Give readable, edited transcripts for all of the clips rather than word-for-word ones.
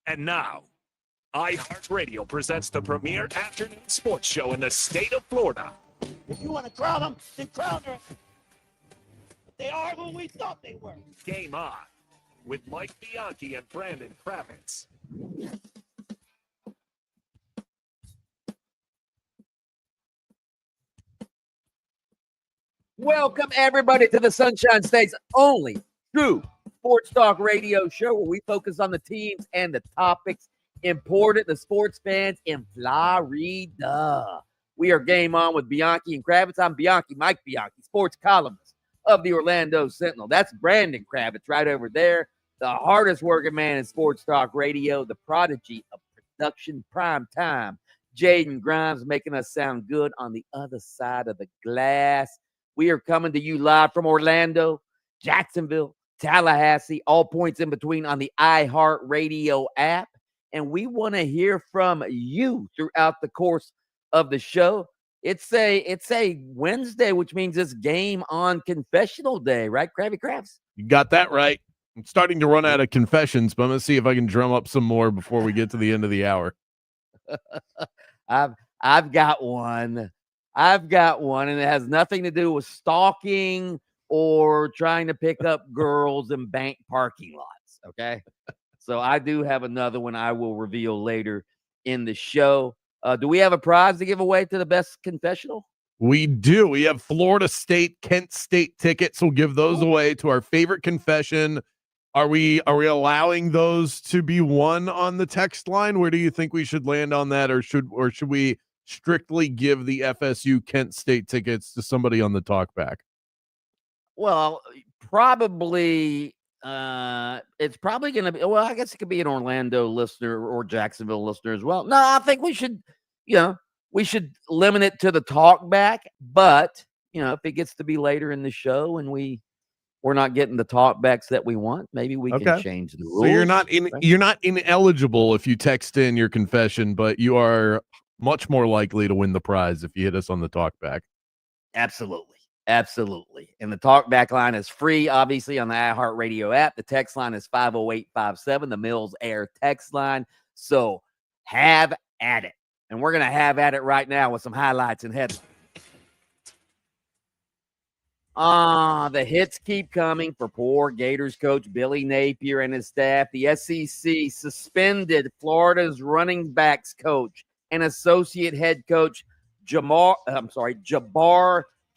And now, iHeartRadio presents the premier afternoon sports show in the state of Florida. If you want to crown them, then crown them. They are who we thought they were. Game On with Mike Bianchi and Brandon Kravitz. Welcome, everybody, to the Sunshine State's only true sports talk radio show where we focus on the teams and the topics important to sports fans in Florida. We are Game On with Bianchi and Kravitz. I'm Bianchi, Mike Bianchi, sports columnist of the Orlando Sentinel. That's Brandon Kravitz right over there, the hardest working man in sports talk radio, the prodigy of production, prime time. Jaden Grimes making us sound good on the other side of the glass. We are coming to you live from Orlando, Jacksonville, Tallahassee, all points in between on the iHeartRadio app. And we want to hear from you throughout the course of the show. It's a Wednesday, which means it's Game On Confessional Day, right, Krabby Krabs? You got that right. I'm starting to run out of confessions, but I'm going to see if I can drum up some more before we get to the end of the hour. I've got one. And it has nothing to do with stalking or trying to pick up girls in bank parking lots, okay? So I do have another one I will reveal later in the show. Do we have a prize to give away to the best confessional? We do. We have Florida State, Kent State tickets. We'll give those away to our favorite confession. Are we allowing those to be won on the text line? Where do you think we should land on that, or should we strictly give the FSU Kent State tickets to somebody on the talkback? Well, probably it's probably going to be, well, I guess it could be an Orlando listener or Jacksonville listener as well. No, I think we should limit it to the talkback, but if it gets to be later in the show and we're not getting the talkbacks that we want, maybe we can change the rules. So you're not ineligible if you text in your confession, but you are much more likely to win the prize if you hit us on the talkback. Absolutely. And the talkback line is free, obviously, on the iHeartRadio app. The text line is 50857, the Mills Air text line. So have at it. And we're going to have at it right now with some highlights and headlines. The hits keep coming for poor Gators coach Billy Napier and his staff. The SEC suspended Florida's running backs coach and associate head coach Jabbar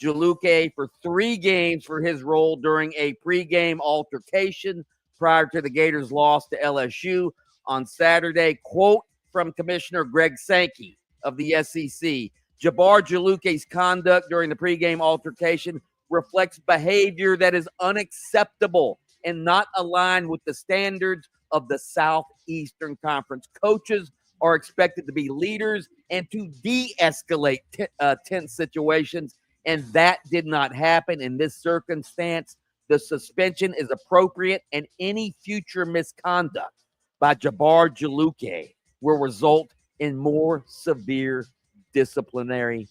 Jaluke for 3 games for his role during a pregame altercation prior to the Gators' loss to LSU on Saturday. Quote from Commissioner Greg Sankey of the SEC: Jabbar Jaluke's conduct during the pregame altercation reflects behavior that is unacceptable and not aligned with the standards of the Southeastern Conference. Coaches are expected to be leaders and to de-escalate tense situations, and that did not happen in this circumstance. The suspension is appropriate, and any future misconduct by Jabbar Jaluke will result in more severe disciplinary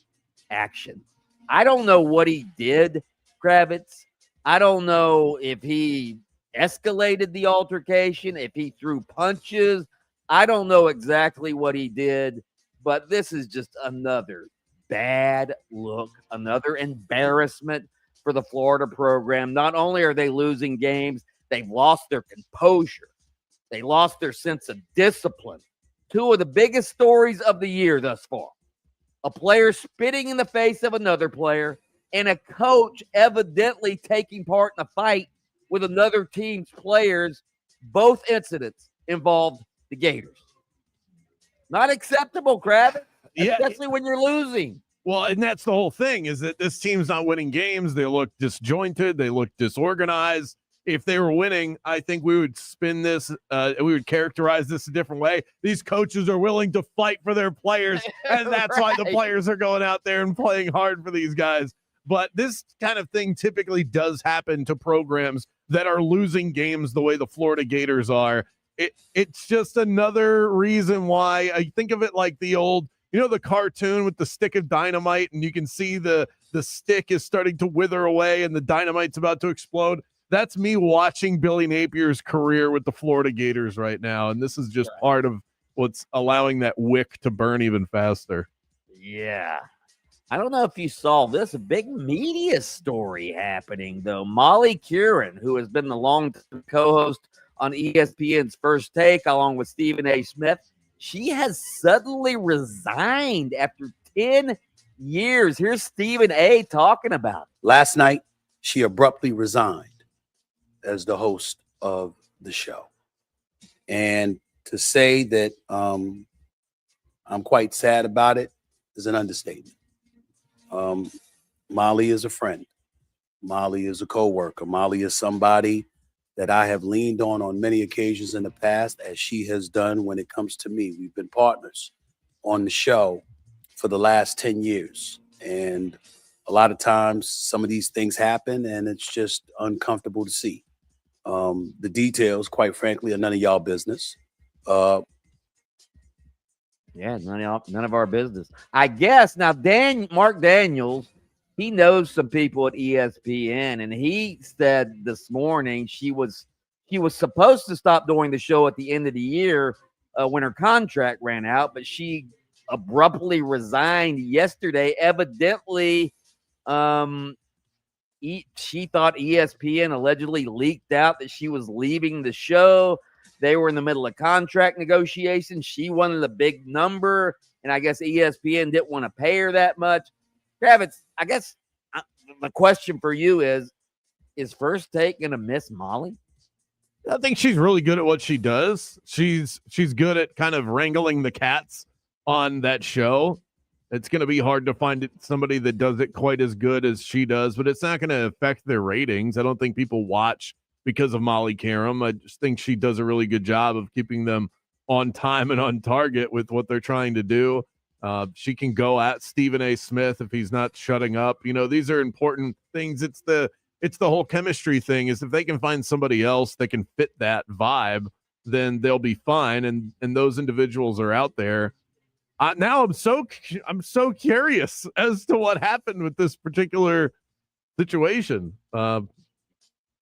action. I don't know what he did, Kravitz. I don't know if he escalated the altercation, if he threw punches. I don't know exactly what he did, but this is just another bad look, another embarrassment for the Florida program. Not only are they losing games, they've lost their composure. They lost their sense of discipline. 2 of the biggest stories of the year thus far: a player spitting in the face of another player and a coach evidently taking part in a fight with another team's players. Both incidents involved the Gators. Not acceptable, Kravitz. Especially when you're losing. Well, and that's the whole thing, is that this team's not winning games. They look disjointed. They look disorganized. If they were winning, I think we would spin this. We would characterize this a different way. These coaches are willing to fight for their players, and that's why the players are going out there and playing hard for these guys. But this kind of thing typically does happen to programs that are losing games the way the Florida Gators are. It's just another reason why I think of it like the old, the cartoon with the stick of dynamite, and you can see the stick is starting to wither away and the dynamite's about to explode. That's me watching Billy Napier's career with the Florida Gators right now, and this is just part of what's allowing that wick to burn even faster. Yeah. I don't know if you saw this, a big media story happening, though. Molly Curran, who has been the long-time co-host on ESPN's First Take, along with Stephen A. Smith, she has suddenly resigned after 10 years. Here's Stephen A. talking about it. Last night, she abruptly resigned as the host of the show. And to say that I'm quite sad about it is an understatement. Molly is a friend. Molly is a coworker. Molly is somebody that I have leaned on many occasions in the past, as she has done when it comes to me. We've been partners on the show for the last 10 years. And a lot of times some of these things happen and it's just uncomfortable to see. The details, quite frankly, are none of y'all business. Yeah, none of our business. I guess now Mark Daniels, he knows some people at ESPN, and he said this morning she was supposed to stop doing the show at the end of the year when her contract ran out, but she abruptly resigned yesterday. Evidently, she thought ESPN allegedly leaked out that she was leaving the show. They were in the middle of contract negotiations. She wanted a big number, and I guess ESPN didn't want to pay her that much. Kravitz, I guess the question for you is First Take going to miss Molly? I think she's really good at what she does. She's good at kind of wrangling the cats on that show. It's going to be hard to find somebody that does it quite as good as she does, but it's not going to affect their ratings. I don't think people watch because of Molly Karam. I just think she does a really good job of keeping them on time and on target with what they're trying to do. She can go at Stephen A. Smith if he's not shutting up. You know, these are important things. It's the whole chemistry thing, is if they can find somebody else that can fit that vibe, then they'll be fine. And those individuals are out there. Now I'm so curious as to what happened with this particular situation.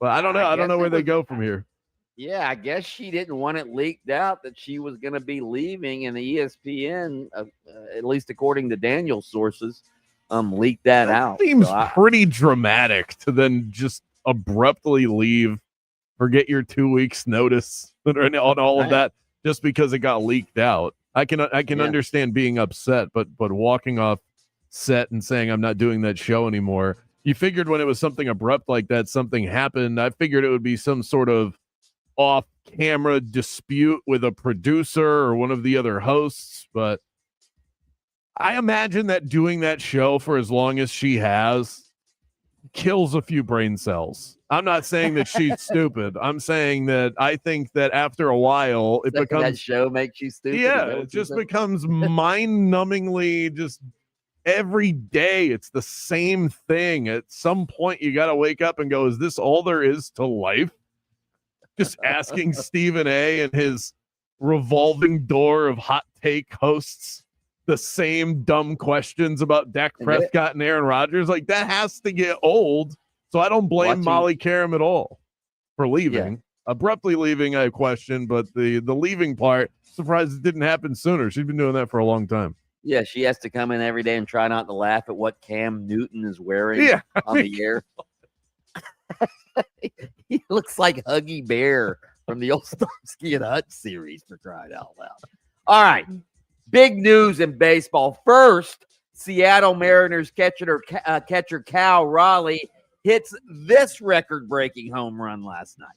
But I don't know. I don't know where they go from here. Yeah, I guess she didn't want it leaked out that she was going to be leaving, and the ESPN, at least according to Daniel's sources, leaked that out. Seems pretty dramatic to then just abruptly leave, forget your 2 weeks notice on all of that just because it got leaked out. I can understand being upset, but walking off set and saying I'm not doing that show anymore. You figured when it was something abrupt like that, something happened. I figured it would be some sort of off-camera dispute with a producer or one of the other hosts, but I imagine that doing that show for as long as she has kills a few brain cells. I'm not saying that she's stupid. I'm saying that I think that after a while it becomes that show makes you stupid. Yeah, it just becomes mind-numbingly just every day. It's the same thing. At some point you got to wake up and go, is this all there is to life? Just asking Stephen A. and his revolving door of hot take hosts the same dumb questions about Dak Prescott and Aaron Rodgers. Like, that has to get old. So I don't blame Molly Karam at all for leaving. Yeah. Abruptly leaving, I question, but the leaving part, surprised it didn't happen sooner. She's been doing that for a long time. Yeah, she has to come in every day and try not to laugh at what Cam Newton is wearing on the air. He looks like Huggy Bear from the old Starsky and Hutch series, for crying out loud. All right, big news in baseball. First, Seattle Mariners catcher Cal Raleigh hits this record-breaking home run last night.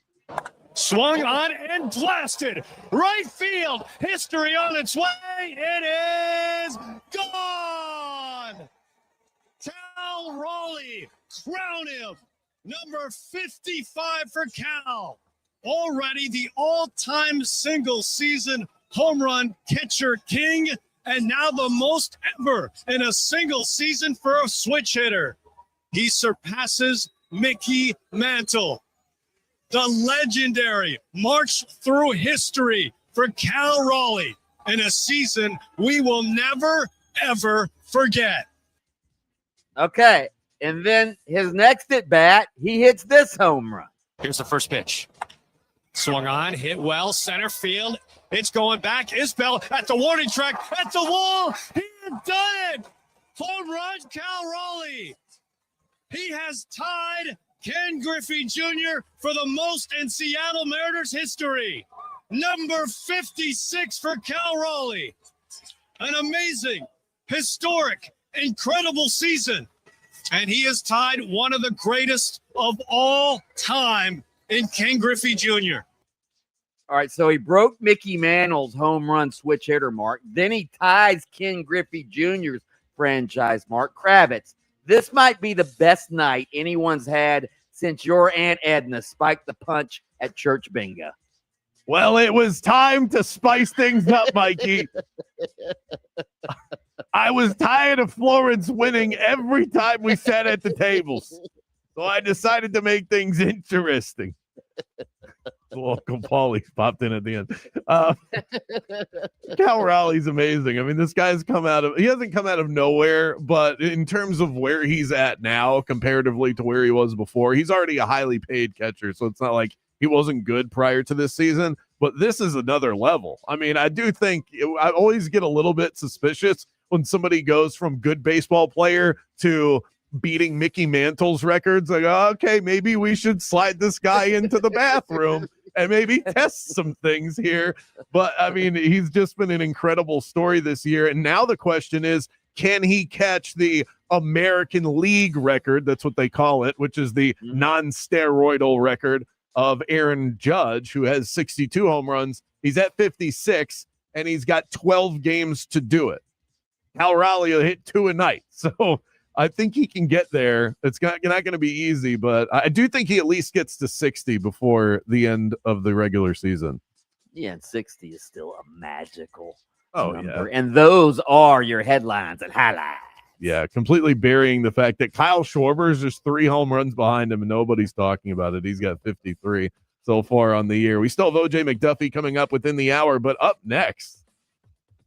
Swung on and blasted. Right field. History on its way. It is gone. Cal Raleigh. Crown him. Number 55 for Cal. Already the all-time single-season home run catcher king, and now the most ever in a single season for a switch hitter. He surpasses Mickey Mantle. The legendary march through history for Cal Raleigh in a season we will never, ever forget. Okay, and then his next at bat, he hits this home run. Here's the first pitch. Swung on, hit well, center field. It's going back. Isbell at the warning track, at the wall. He has done it. Home run, Cal Raleigh. He has tied Ken Griffey Jr. for the most in Seattle Mariners history. Number 56 for Cal Raleigh. An amazing, historic, incredible season. And he has tied one of the greatest of all time in Ken Griffey Jr. All right, so he broke Mickey Mantle's home run switch hitter mark. Then he ties Ken Griffey Jr.'s franchise mark. Kravitz, this might be the best night anyone's had since your Aunt Edna spiked the punch at church bingo. Well, it was time to spice things up, Mikey. I was tired of Florence winning every time we sat at the tables. So I decided to make things interesting. Uncle Paulie's popped in at the end. Cal Raleigh's amazing. I mean, this guy's he hasn't come out of nowhere, but in terms of where he's at now, comparatively to where he was before, he's already a highly paid catcher. So it's not like he wasn't good prior to this season, but this is another level. I mean, I do think I always get a little bit suspicious when somebody goes from good baseball player to beating Mickey Mantle's records. Like, okay, maybe we should slide this guy into the bathroom and maybe test some things here. But I mean, he's just been an incredible story this year. And now the question is, can he catch the American League record? That's what they call it, which is the non-steroidal record of Aaron Judge, who has 62 home runs. He's at 56, and he's got 12 games to do it. Cal Raleigh will hit 2 a night. So I think he can get there. It's not going to be easy, but I do think he at least gets to 60 before the end of the regular season. Yeah, and 60 is still a magical Yeah. number. And those are your headlines and highlights. Yeah, completely burying the fact that Kyle Schwarber's just 3 home runs behind him, and nobody's talking about it. He's got 53 so far on the year. We still have OJ McDuffie coming up within the hour, but up next,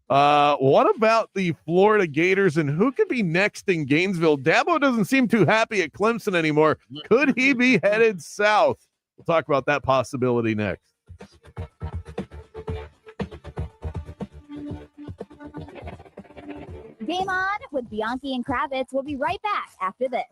what about the Florida Gators and who could be next in Gainesville? Dabo doesn't seem too happy at Clemson anymore. Could he be headed south? We'll talk about that possibility next. Game On with Bianchi and Kravitz. We'll be right back after this.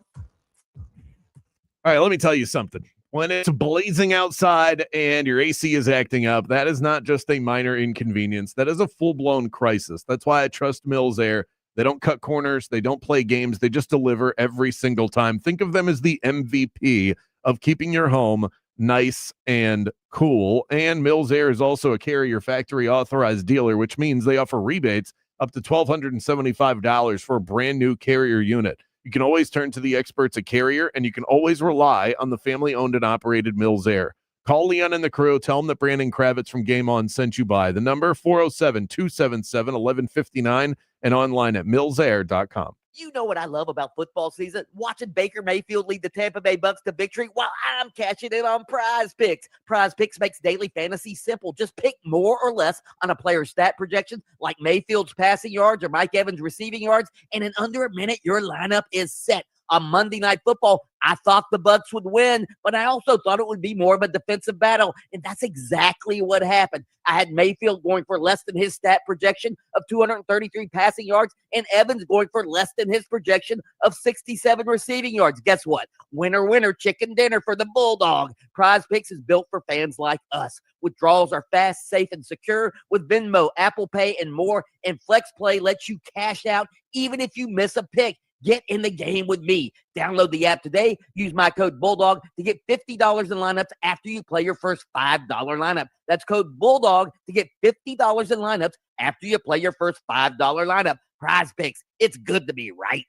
All right, let me tell you something. When it's blazing outside and your AC is acting up, that is not just a minor inconvenience. That is a full-blown crisis. That's why I trust Mills Air. They don't cut corners. They don't play games. They just deliver every single time. Think of them as the MVP of keeping your home nice and cool. And Mills Air is also a Carrier Factory authorized dealer, which means they offer rebates up to $1,275 for a brand new Carrier unit. You can always turn to the experts at Carrier, and you can always rely on the family-owned and operated Mills Air. Call Leon and the crew. Tell them that Brandon Kravitz from Game On sent you by. The number, 407-277-1159, and online at millsair.com. You know what I love about football season? Watching Baker Mayfield lead the Tampa Bay Bucks to victory while I'm cashing in on Prize Picks. Prize Picks makes daily fantasy simple. Just pick more or less on a player's stat projections like Mayfield's passing yards or Mike Evans' receiving yards, and in under a minute, your lineup is set. On Monday Night Football, I thought the Bucs would win, but I also thought it would be more of a defensive battle, and that's exactly what happened. I had Mayfield going for less than his stat projection of 233 passing yards, and Evans going for less than his projection of 67 receiving yards. Guess what? Winner, winner, chicken dinner for the Bulldog. Prize Picks is built for fans like us. Withdrawals are fast, safe, and secure with Venmo, Apple Pay, and more, and FlexPlay lets you cash out even if you miss a pick. Get in the game with me. Download the app today. Use my code Bulldog to get $50 in lineups after you play your first $5 lineup. That's code Bulldog to get $50 in lineups after you play your first $5 lineup. Prize Picks. It's good to be right.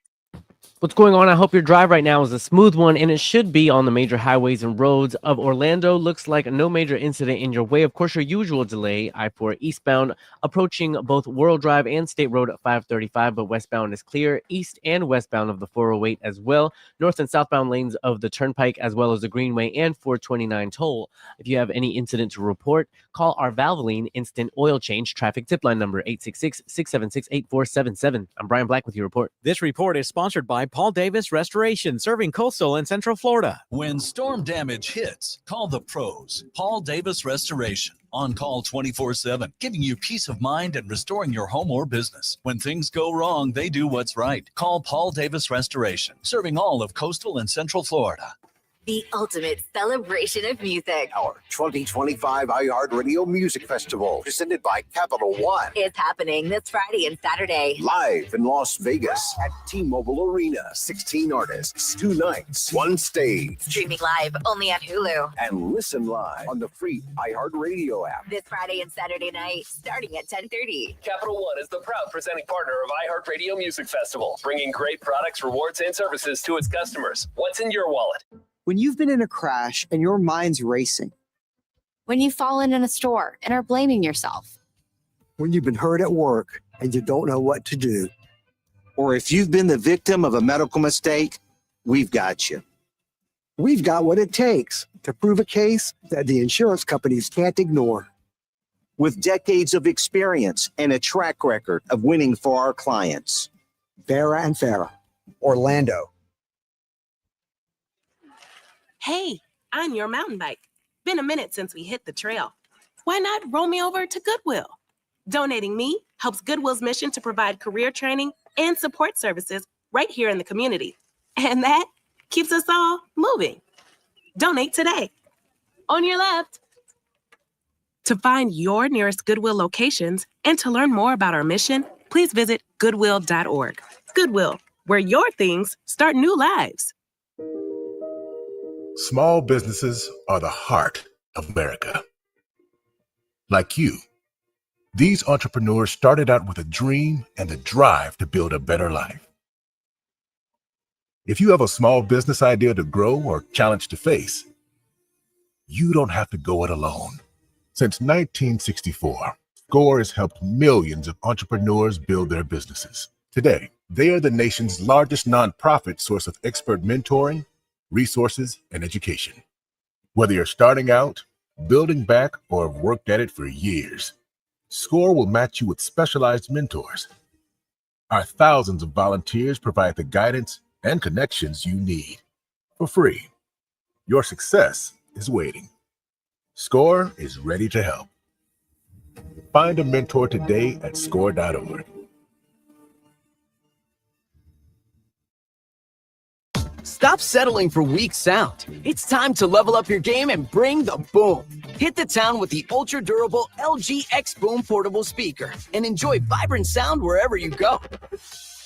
What's going on? I hope your drive right now is a smooth one, and it should be on the major highways and roads of Orlando. Looks like no major incident in your way. Of course, your usual delay, I-4 eastbound, approaching both World Drive and State Road at 535, but westbound is clear. East and westbound of the 408 as well. North and southbound lanes of the Turnpike, as well as the Greenway and 429 toll. If you have any incident to report, call our Valvoline Instant Oil Change traffic tip line number 866-676-8477. I'm Brian Black with your report. This report is sponsored by by Paul Davis Restoration, serving coastal and central Florida. When storm damage hits, call the pros. Paul Davis Restoration. On call 24/7, giving you peace of mind and restoring your home or business. When things go wrong, they do what's right. Call Paul Davis Restoration, serving all of coastal and central Florida. The ultimate celebration of music. Our 2025 iHeartRadio Music Festival, presented by Capital One, is happening this Friday and Saturday. live in Las Vegas at T-Mobile Arena. 16 artists, 2 nights, 1 stage. Streaming live only on Hulu. And listen live on the free iHeartRadio app. This Friday and Saturday night, starting at 10:30. Capital One is the proud presenting partner of iHeartRadio Music Festival, bringing great products, rewards, and services to its customers. What's in your wallet? When you've been in a crash and your mind's racing. When you've fallen in a store and are blaming yourself. When you've been hurt at work and you don't know what to do. Or if you've been the victim of a medical mistake, we've got you. We've got what it takes to prove a case that the insurance companies can't ignore. With decades of experience and a track record of winning for our clients. Farah and Farah, Orlando. Hey, I'm your mountain bike. Been a minute since we hit the trail. Why not roll me over to Goodwill? Donating me helps Goodwill's mission to provide career training and support services right here in the community. And that keeps us all moving. Donate today. On your left. To find your nearest Goodwill locations and to learn more about our mission, please visit goodwill.org. Goodwill, where your things start new lives. Small businesses are the heart of America. Like you, these entrepreneurs started out with a dream and the drive to build a better life. If you have a small business idea to grow or challenge to face, you don't have to go it alone. Since 1964, SCORE has helped millions of entrepreneurs build their businesses. Today, they are the nation's largest nonprofit source of expert mentoring, resources, and education. Whether you're starting out, building back, or have worked at it for years, SCORE will match you with specialized mentors. Our thousands of volunteers provide the guidance and connections you need for free. Your success is waiting. SCORE is ready to help. Find a mentor today at score.org. Stop settling for weak sound. It's time to level up your game and bring the boom. Hit the town with the ultra-durable LG X Boom portable speaker and enjoy vibrant sound wherever you go.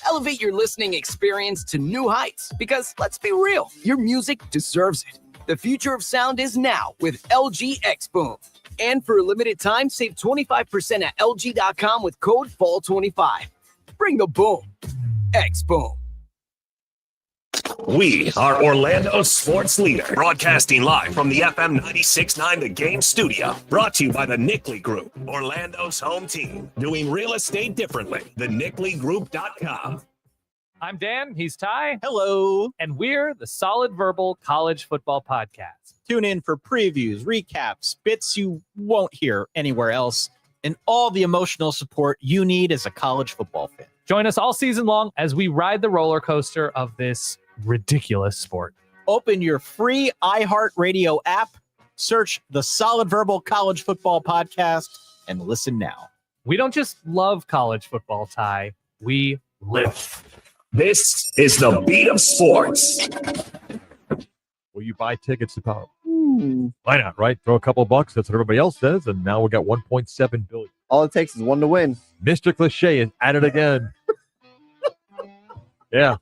Elevate your listening experience to new heights because, let's be real, your music deserves it. The future of sound is now with LG X Boom. And for a limited time, save 25% at LG.com with code FALL25. Bring the boom. X Boom. We are Orlando's sports leader, broadcasting live from the FM 96.9 The Game studio. Brought to you by the Nickley Group, Orlando's home team. Doing real estate differently. TheNickleyGroup.com. I'm Dan. He's Ty. Hello. And we're the Solid Verbal College Football Podcast. Tune in for previews, recaps, bits you won't hear anywhere else, and all the emotional support you need as a college football fan. Join us all season long as we ride the roller coaster of this ridiculous sport. Open your free iHeartRadio app, search the Solid Verbal College Football Podcast, and listen now. We don't just love college football, Ty. We live. This is the beat of sports. Will you buy tickets to college? Why not, right? Throw a couple bucks. That's what everybody else says. And now we got 1.7 billion. All it takes is one to win. Mr. Cliche is at it again. Yeah.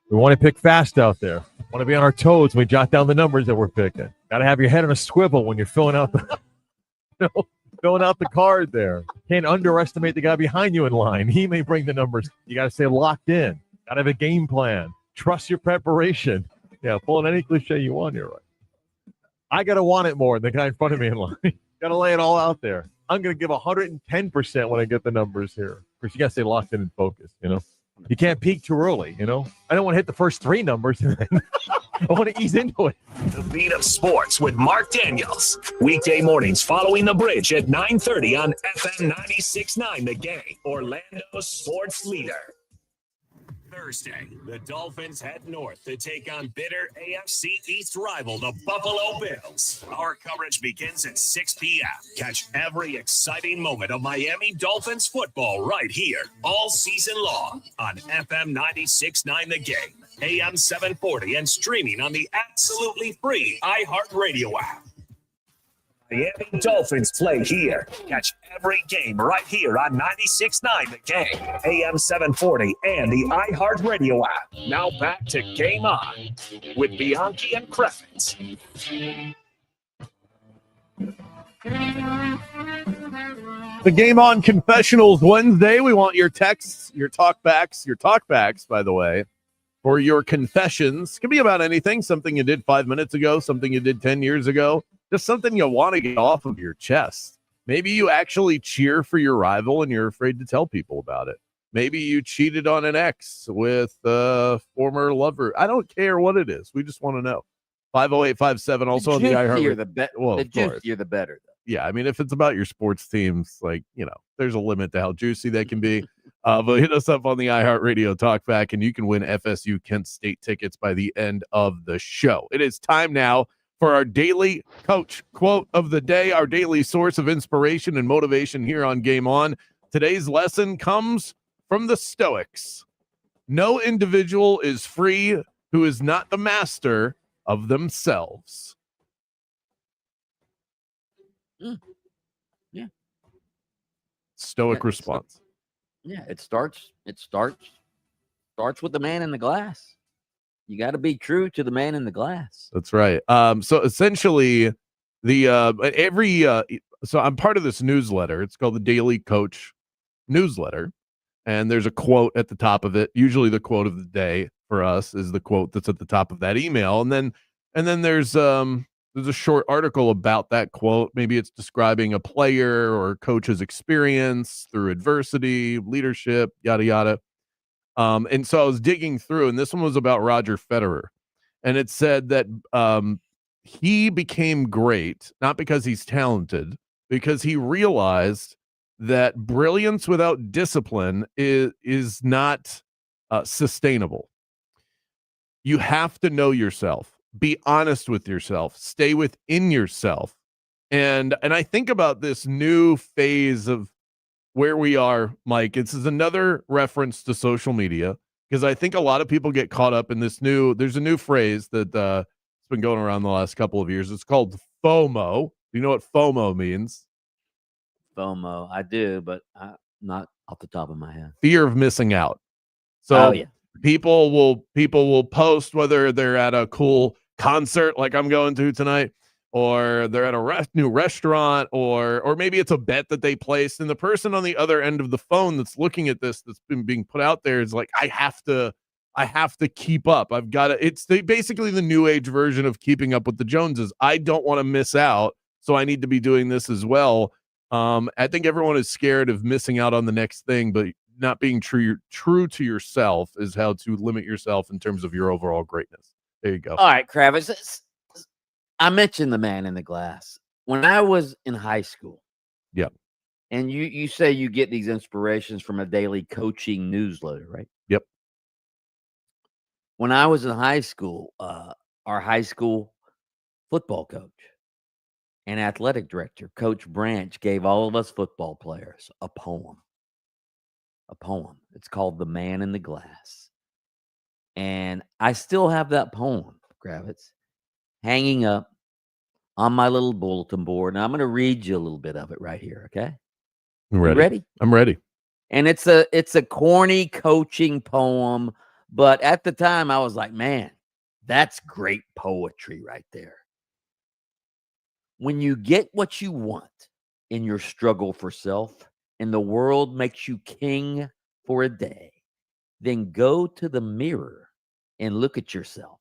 We want to pick fast out there. Want to be on our toes when we jot down the numbers that we're picking. Got to have your head on a swivel when you're filling out the filling out the card there. Can't underestimate the guy behind you in line. He may bring the numbers. You got to stay locked in. Got to have a game plan. Trust your preparation. Yeah, pulling any cliche you want, you're right. I got to want it more than the guy in front of me in line. Got to lay it all out there. I'm going to give 110% when I get the numbers here. Because you got to stay locked in and focused, you know. You can't peak too early, you know. I don't want to hit the first 3 numbers. And then I want to ease into it. The beat of sports with Mark Daniels. Weekday mornings following the bridge at 9:30 on FM 96.9 The Game, Orlando's sports leader. Thursday, the Dolphins head north to take on bitter AFC East rival, the Buffalo Bills. Our coverage begins at 6 p.m. Catch every exciting moment of Miami Dolphins football right here, all season long on FM 96.9 The Game, AM 740, and streaming on the absolutely free iHeartRadio app. Miami Dolphins play here. Catch every game right here on 96.9 The Game, AM 740, and the iHeartRadio app. Now back to Game On with Bianchi and Kravitz. The Game On Confessionals Wednesday. We want your texts, your talkbacks, by the way, for your confessions. Can be about anything, something you did 5 minutes ago, something you did 10 years ago, just something you want to get off of your chest. Maybe you actually cheer for your rival and you're afraid to tell people about it. Maybe you cheated on an ex with a former lover. I don't care what it is. We just want to know. 50857 also on the iHeartRadio. The juicier, the better. Yeah, I mean, if it's about your sports teams, like, there's a limit to how juicy they can be. But hit us up on the iHeartRadio Talkback, and you can win FSU Kent State tickets by the end of the show. It is time now for our daily coach quote of the day, our daily source of inspiration and motivation here on Game On. Today's lesson comes from the Stoics. No individual is free who is not the master of themselves. Yeah. Stoic response. Yeah, it starts with the man in the glass. You got to be true to the man in the glass. That's right. So essentially, so I'm part of this newsletter. It's called the Daily Coach Newsletter, and there's a quote at the top of it. Usually, the quote of the day for us is the quote that's at the top of that email, and then there's a short article about that quote. Maybe it's describing a player or coach's experience through adversity, leadership, yada yada. And so I was digging through, and this one was about Roger Federer. And it said that he became great, not because he's talented, because he realized that brilliance without discipline is not sustainable. You have to know yourself, be honest with yourself, stay within yourself. And I think about this new phase of where we are, Mike. This is another reference to social media, because I think a lot of people get caught up in there's a new phrase that it's been going around the last couple of years. It's called FOMO. Do you know what FOMO means? FOMO, I do, but not off the top of my head. Fear of missing out. So yeah. people will post whether they're at a cool concert like I'm going to tonight, or they're at a new restaurant, or maybe it's a bet that they placed, and the person on the other end of the phone that's looking at this, that's been being put out there, is like, I have to keep up. I've got to. It's basically the new age version of keeping up with the Joneses. I don't want to miss out, so I need to be doing this as well. I think everyone is scared of missing out on the next thing, but not being true to yourself is how to limit yourself in terms of your overall greatness. There you go. All right, Kravitz. I mentioned the man in the glass. When I was in high school, yeah, and you say you get these inspirations from a daily coaching newsletter, right? Yep. When I was in high school, our high school football coach and athletic director, Coach Branch, gave all of us football players a poem. It's called The Man in the Glass. And I still have that poem, Kravitz, hanging up on my little bulletin board. And I'm going to read you a little bit of it right here, okay? I'm ready. You ready? I'm ready. And it's a corny coaching poem, but at the time I was like, man, that's great poetry right there. When you get what you want in your struggle for self, and the world makes you king for a day, then go to the mirror and look at yourself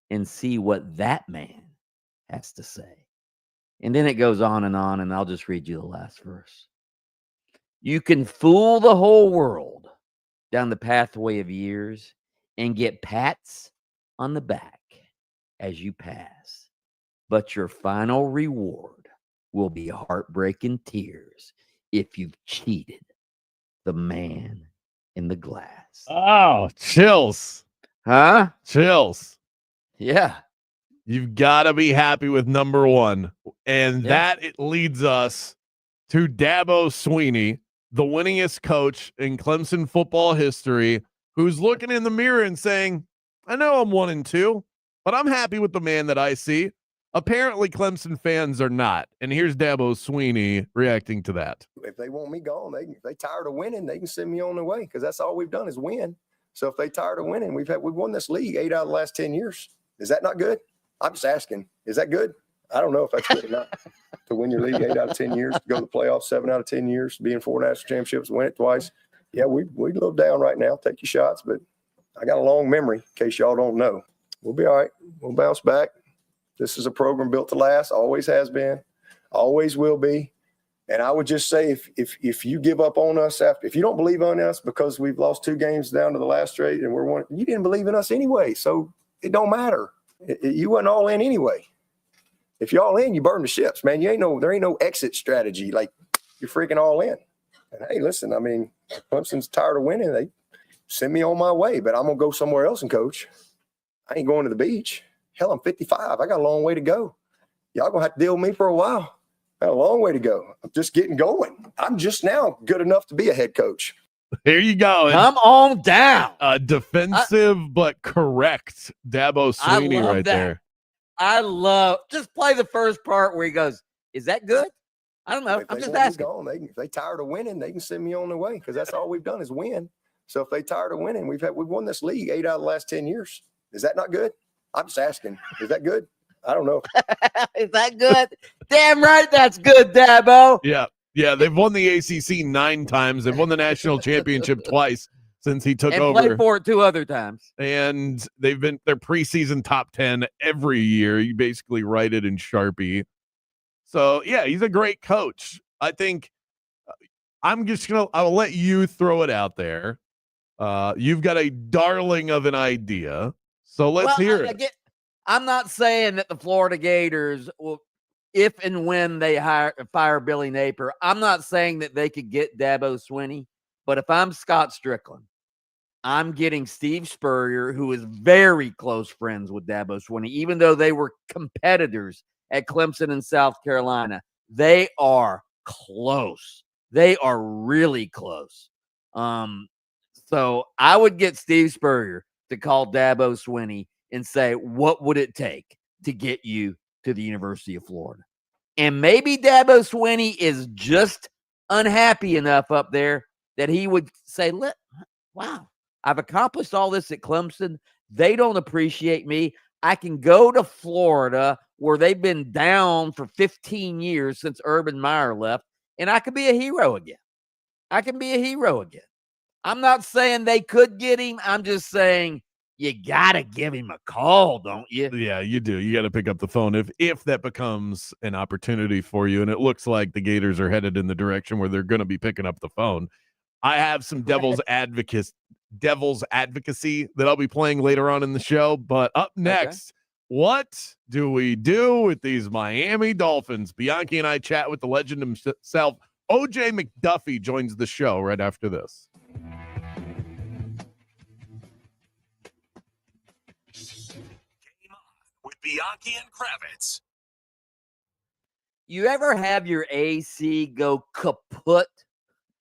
and see what that man has to say. And then it goes on, and I'll just read you the last verse. You can fool the whole world down the pathway of years and get pats on the back as you pass, but your final reward will be heartbreaking tears if you've cheated the man in the glass. Oh, chills. Huh? Chills. Yeah. You've got to be happy with number one. And that it leads us to Dabo Swinney, the winningest coach in Clemson football history, who's looking in the mirror and saying, I know I'm 1-2, but I'm happy with the man that I see. Apparently, Clemson fans are not. And here's Dabo Swinney reacting to that. If they want me gone, if they tired of winning, they can send me on their way because that's all we've done is win. So if they tired of winning, we've won this league 8 out of the last 10 years. Is that not good? I'm just asking. Is that good? I don't know if that's good or not. To win your league 8 out of 10 years, to go to the playoffs 7 out of 10 years, be in 4 national championships, win it twice. Yeah, we a little down right now. Take your shots, but I got a long memory in case y'all don't know. We'll be all right. We'll bounce back. This is a program built to last, always has been, always will be. And I would just say if you give up on us if you don't believe in us because we've lost 2 games down to the last straight and you didn't believe in us anyway, so it don't matter. You wasn't all in anyway. If you're all in, you burn the ships, man. There ain't no exit strategy. Like you're freaking all in. And hey, listen, I mean, Clemson's tired of winning. They send me on my way, but I'm gonna go somewhere else and coach. I ain't going to the beach. Hell, I'm 55. I got a long way to go. Y'all gonna have to deal with me for a while. I got a long way to go. I'm just getting going. I'm just now good enough to be a head coach. There you go. Come on down. Defensive but correct Dabo Swinney right there. I love just play the first part where he goes, is that good? I don't know. I'm just asking. If they tired of winning, they can send me on their way because that's all we've done is win. So if they tired of winning, we've won this league 8 out of the last 10 years. Is that not good? I'm just asking. Is that good? I don't know. Is that good? Damn right that's good, Dabo. Yeah, they've won the ACC 9 times. They've won the national championship twice since he took over. And played for it 2 other times. And they've been their preseason top 10 every year. You basically write it in Sharpie. So, yeah, he's a great coach. I think I'll let you throw it out there. You've got a darling of an idea. So let's hear it. I'm not saying that the Florida Gators will, if and when they fire Billy Napier, I'm not saying that they could get Dabo Swinney, but if I'm Scott Strickland, I'm getting Steve Spurrier, who is very close friends with Dabo Swinney, even though they were competitors at Clemson and South Carolina. They are close. They are really close. So I would get Steve Spurrier to call Dabo Swinney and say, what would it take to get you to the University of Florida? And maybe Dabo Swinney is just unhappy enough up there that he would say, wow, I've accomplished all this at Clemson. They don't appreciate me. I can go to Florida where they've been down for 15 years since Urban Meyer left, and I could be a hero again. I'm not saying they could get him. I'm just saying you got to give him a call, don't you? Yeah, you do. You got to pick up the phone if that becomes an opportunity for you. And it looks like the Gators are headed in the direction where they're going to be picking up the phone. I have some devil's advocacy that I'll be playing later on in the show. But up next, What do we do with these Miami Dolphins? Bianchi and I chat with the legend himself. OJ McDuffie joins the show right after this. With Bianchi and Kravitz. You ever have your AC go kaput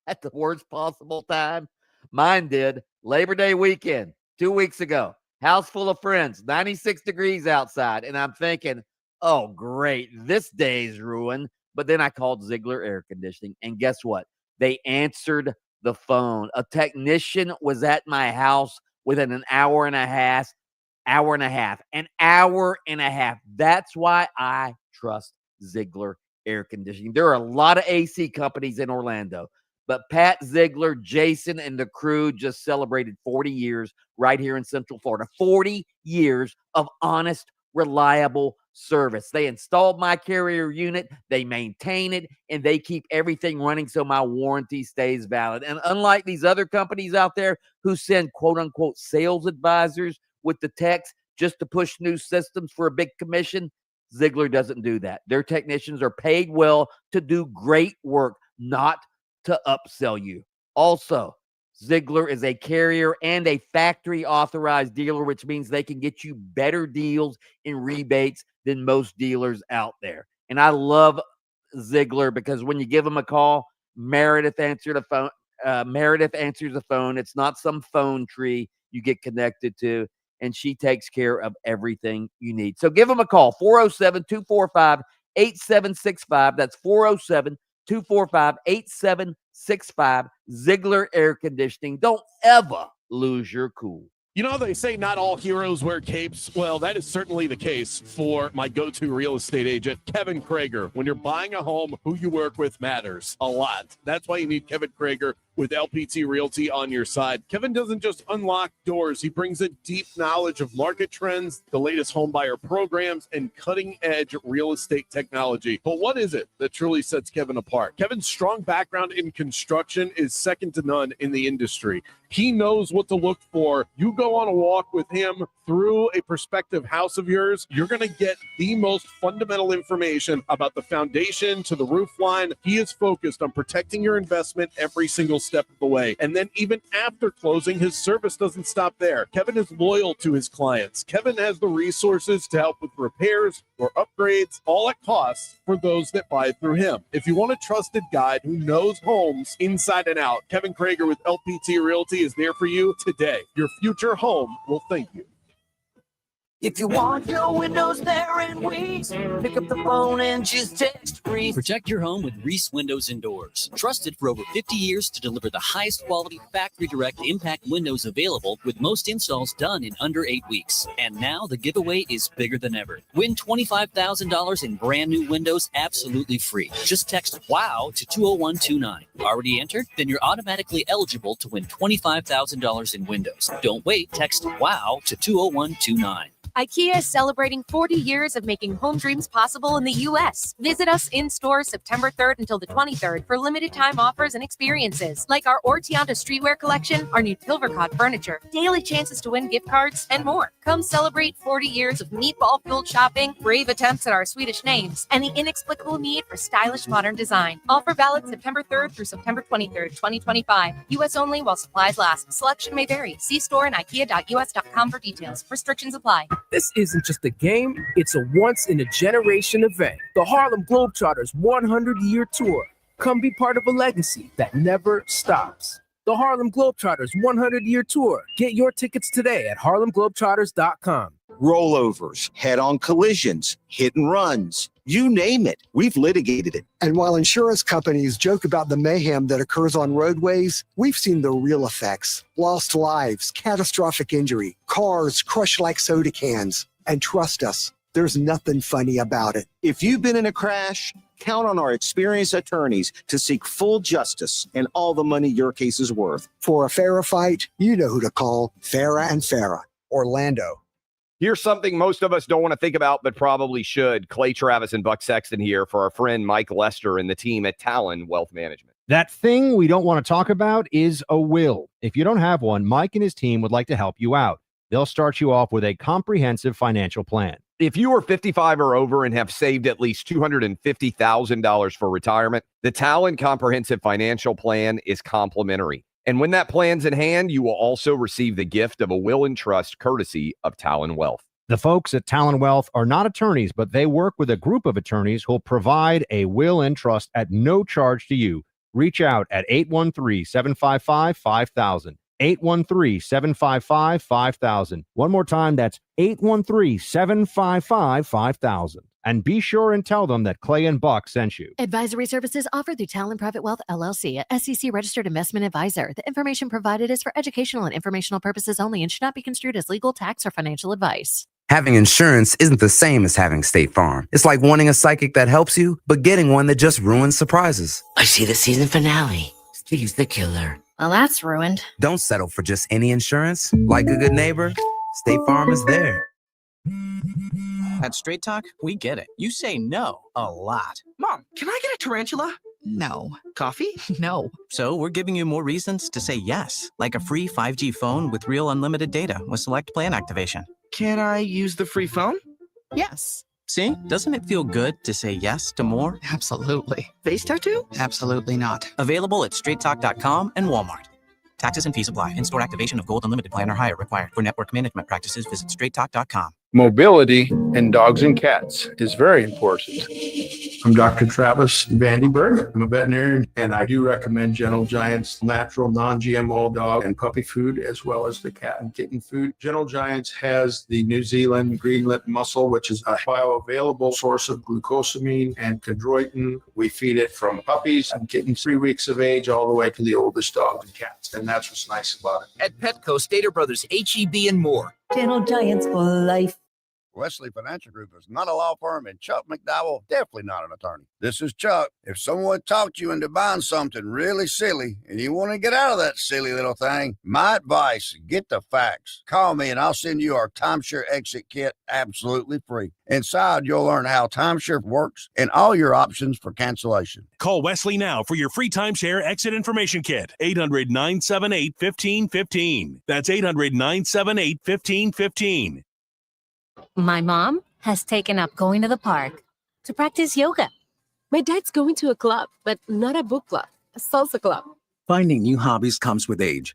at the worst possible time? Mine did. Labor Day weekend, 2 weeks ago. House full of friends, 96 degrees outside. And I'm thinking, oh, great, this day's ruined. But then I called Ziegler Air Conditioning. And guess what? They answered the phone. A technician was at my house within an hour and a half. That's why I trust Ziegler Air Conditioning. There are a lot of AC companies in Orlando, but Pat Ziegler, Jason, and the crew just celebrated 40 years right here in Central Florida. 40 years of honest, reliable service. They installed my carrier unit, they maintain it, and they keep everything running so my warranty stays valid. And unlike these other companies out there who send quote-unquote sales advisors with the techs just to push new systems for a big commission, Ziegler doesn't do that. Their technicians are paid well to do great work, not to upsell you. Also, Ziegler is a carrier and a factory authorized dealer, which means they can get you better deals and rebates than most dealers out there. And I love Ziegler because when you give them a call, Meredith answers the phone. Meredith answers the phone. It's not some phone tree you get connected to, and she takes care of everything you need. So give them a call, 407-245-8765. That's 407-245-8765. Ziegler Air Conditioning. Don't ever lose your cool. You know, they say not all heroes wear capes. Well, that is certainly the case for my go-to real estate agent, Kevin Krager. When you're buying a home, who you work with matters a lot. That's why you need Kevin Krager with LPT Realty on your side. Kevin doesn't just unlock doors. He brings a deep knowledge of market trends, the latest home buyer programs, and cutting-edge real estate technology. But what is it that truly sets Kevin apart? Kevin's strong background in construction is second to none in the industry. He knows what to look for. You go on a walk with him through a prospective house of yours, you're going to get the most fundamental information about the foundation to the roof line. He is focused on protecting your investment every single step of the way. And then even after closing, his service doesn't stop there. Kevin is loyal to his clients. Kevin has the resources to help with repairs or upgrades, all at cost for those that buy through him. If you want a trusted guide who knows homes inside and out, Kevin Krager with LPT Realty is there for you today. Your future home will thank you. If you want your windows there and Reese, pick up the phone and just text Reese. Protect your home with Reese Windows and Doors. Trusted for over 50 years to deliver the highest quality factory direct impact windows available, with most installs done in under 8 weeks. And now the giveaway is bigger than ever. Win $25,000 in brand new windows absolutely free. Just text WOW to 20129. Already entered? Then you're automatically eligible to win $25,000 in windows. Don't wait. Text WOW to 20129. IKEA is celebrating 40 years of making home dreams possible in the U.S. Visit us in stores September 3rd until the 23rd for limited time offers and experiences like our Ortianta streetwear collection, our new Tilvercott furniture, daily chances to win gift cards, and more. Come celebrate 40 years of meatball-filled shopping, brave attempts at our Swedish names, and the inexplicable need for stylish modern design. Offer valid September 3rd through September 23rd, 2025. U.S. only while supplies last. Selection may vary. See store and ikea.us.com for details. Restrictions apply. This isn't just a game, it's a once-in-a-generation event. The Harlem Globetrotters 100-year tour. Come be part of a legacy that never stops. The Harlem Globetrotters 100-year tour. Get your tickets today at harlemglobetrotters.com. Rollovers, head-on collisions, hit and runs, you name it. We've litigated it. And while insurance companies joke about the mayhem that occurs on roadways, we've seen the real effects. Lost lives, catastrophic injury, cars crushed like soda cans. And trust us, there's nothing funny about it. If you've been in a crash, count on our experienced attorneys to seek full justice and all the money your case is worth. For a fairer fight, you know who to call. Farah and Farah. Orlando. Here's something most of us don't want to think about, but probably should. Clay Travis and Buck Sexton here for our friend Mike Lester and the team at Talon Wealth Management. That thing we don't want to talk about is a will. If you don't have one, Mike and his team would like to help you out. They'll start you off with a comprehensive financial plan. If you are 55 or over and have saved at least $250,000 for retirement, the Talon Comprehensive Financial Plan is complimentary. And when that plan's in hand, you will also receive the gift of a will and trust courtesy of Talon Wealth. The folks at Talon Wealth are not attorneys, but they work with a group of attorneys who'll provide a will and trust at no charge to you. Reach out at 813-755-5000. 813-755-5000. One more time, that's 813-755-5000. And be sure and tell them that Clay and Buck sent you. Advisory services offered through Talon Private Wealth, LLC, a SEC registered investment advisor. The information provided is for educational and informational purposes only and should not be construed as legal, tax, or financial advice. Having insurance isn't the same as having State Farm. It's like wanting a psychic that helps you, but getting one that just ruins surprises. I see the season finale. Steve's the killer. Well, that's ruined. Don't settle for just any insurance. Like a good neighbor, State Farm is there. At Straight Talk, we get it. You say no a lot. Mom, can I get a tarantula? No. Coffee? No. So we're giving you more reasons to say yes, like a free 5G phone with real unlimited data with select plan activation. Can I use the free phone? Yes. See, doesn't it feel good to say yes to more? Absolutely. Face tattoo? Absolutely not. Available at straighttalk.com and Walmart. Taxes and fees apply. In-store activation of Gold Unlimited plan or higher required. For network management practices, visit straighttalk.com. Mobility in dogs and cats is very important. I'm Dr. Travis Vandenberg. I'm a veterinarian, and I do recommend Gentle Giant's natural non-GMO dog and puppy food, as well as the cat and kitten food. Gentle Giants has the New Zealand green lip mussel, which is a bioavailable source of glucosamine and chondroitin. We feed it from puppies and kittens 3 weeks of age all the way to the oldest dogs and cats, and that's what's nice about it. At Petco, Stater Brothers, HEB, and more. Gentle Giants for life. Wesley Financial Group is not a law firm, and Chuck McDowell definitely not an attorney. This is Chuck. If someone talked you into buying something really silly and you want to get out of that silly little thing, my advice, get the facts. Call me and I'll send you our timeshare exit kit absolutely free. Inside, you'll learn how timeshare works and all your options for cancellation. Call Wesley now for your free timeshare exit information kit. 800-978-1515. That's 800-978-1515. My mom has taken up going to the park to practice yoga. My dad's going to a club, but not a book club, a salsa club. Finding new hobbies comes with age.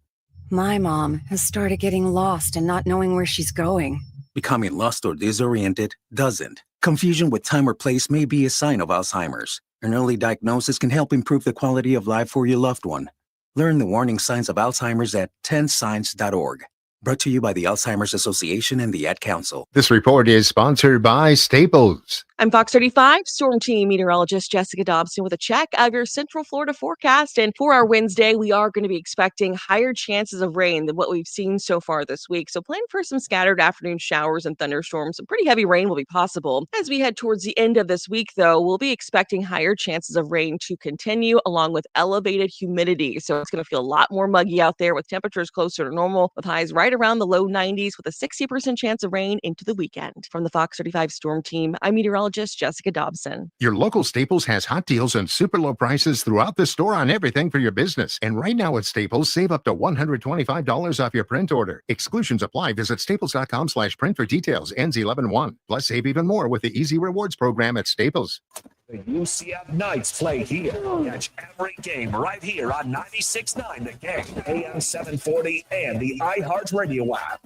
My mom has started getting lost and not knowing where she's going. Becoming lost or disoriented doesn't. Confusion with time or place may be a sign of Alzheimer's. An early diagnosis can help improve the quality of life for your loved one. Learn the warning signs of Alzheimer's at 10signs.org. Brought to you by the Alzheimer's Association and the Ad Council. This report is sponsored by Staples. I'm Fox 35 Storm Team meteorologist Jessica Dobson with a check of your Central Florida forecast. And for our Wednesday, we are going to be expecting higher chances of rain than what we've seen so far this week. So plan for some scattered afternoon showers and thunderstorms. Some pretty heavy rain will be possible. As we head towards the end of this week, though, we'll be expecting higher chances of rain to continue along with elevated humidity. So it's going to feel a lot more muggy out there with temperatures closer to normal with highs right around the low 90s with a 60% chance of rain into the weekend. From the Fox 35 Storm Team, I'm meteorologist Jessica Dobson. Your local Staples has hot deals and super low prices throughout the store on everything for your business. And right now at Staples, save up to $125 off your print order. Exclusions apply. Visit staples.com/print for details. Ends 11/1. Plus, save even more with the Easy Rewards program at Staples. The UCF Knights play here. Catch every game right here on 96.9 The Game, AM 740, and the iHeartRadio app.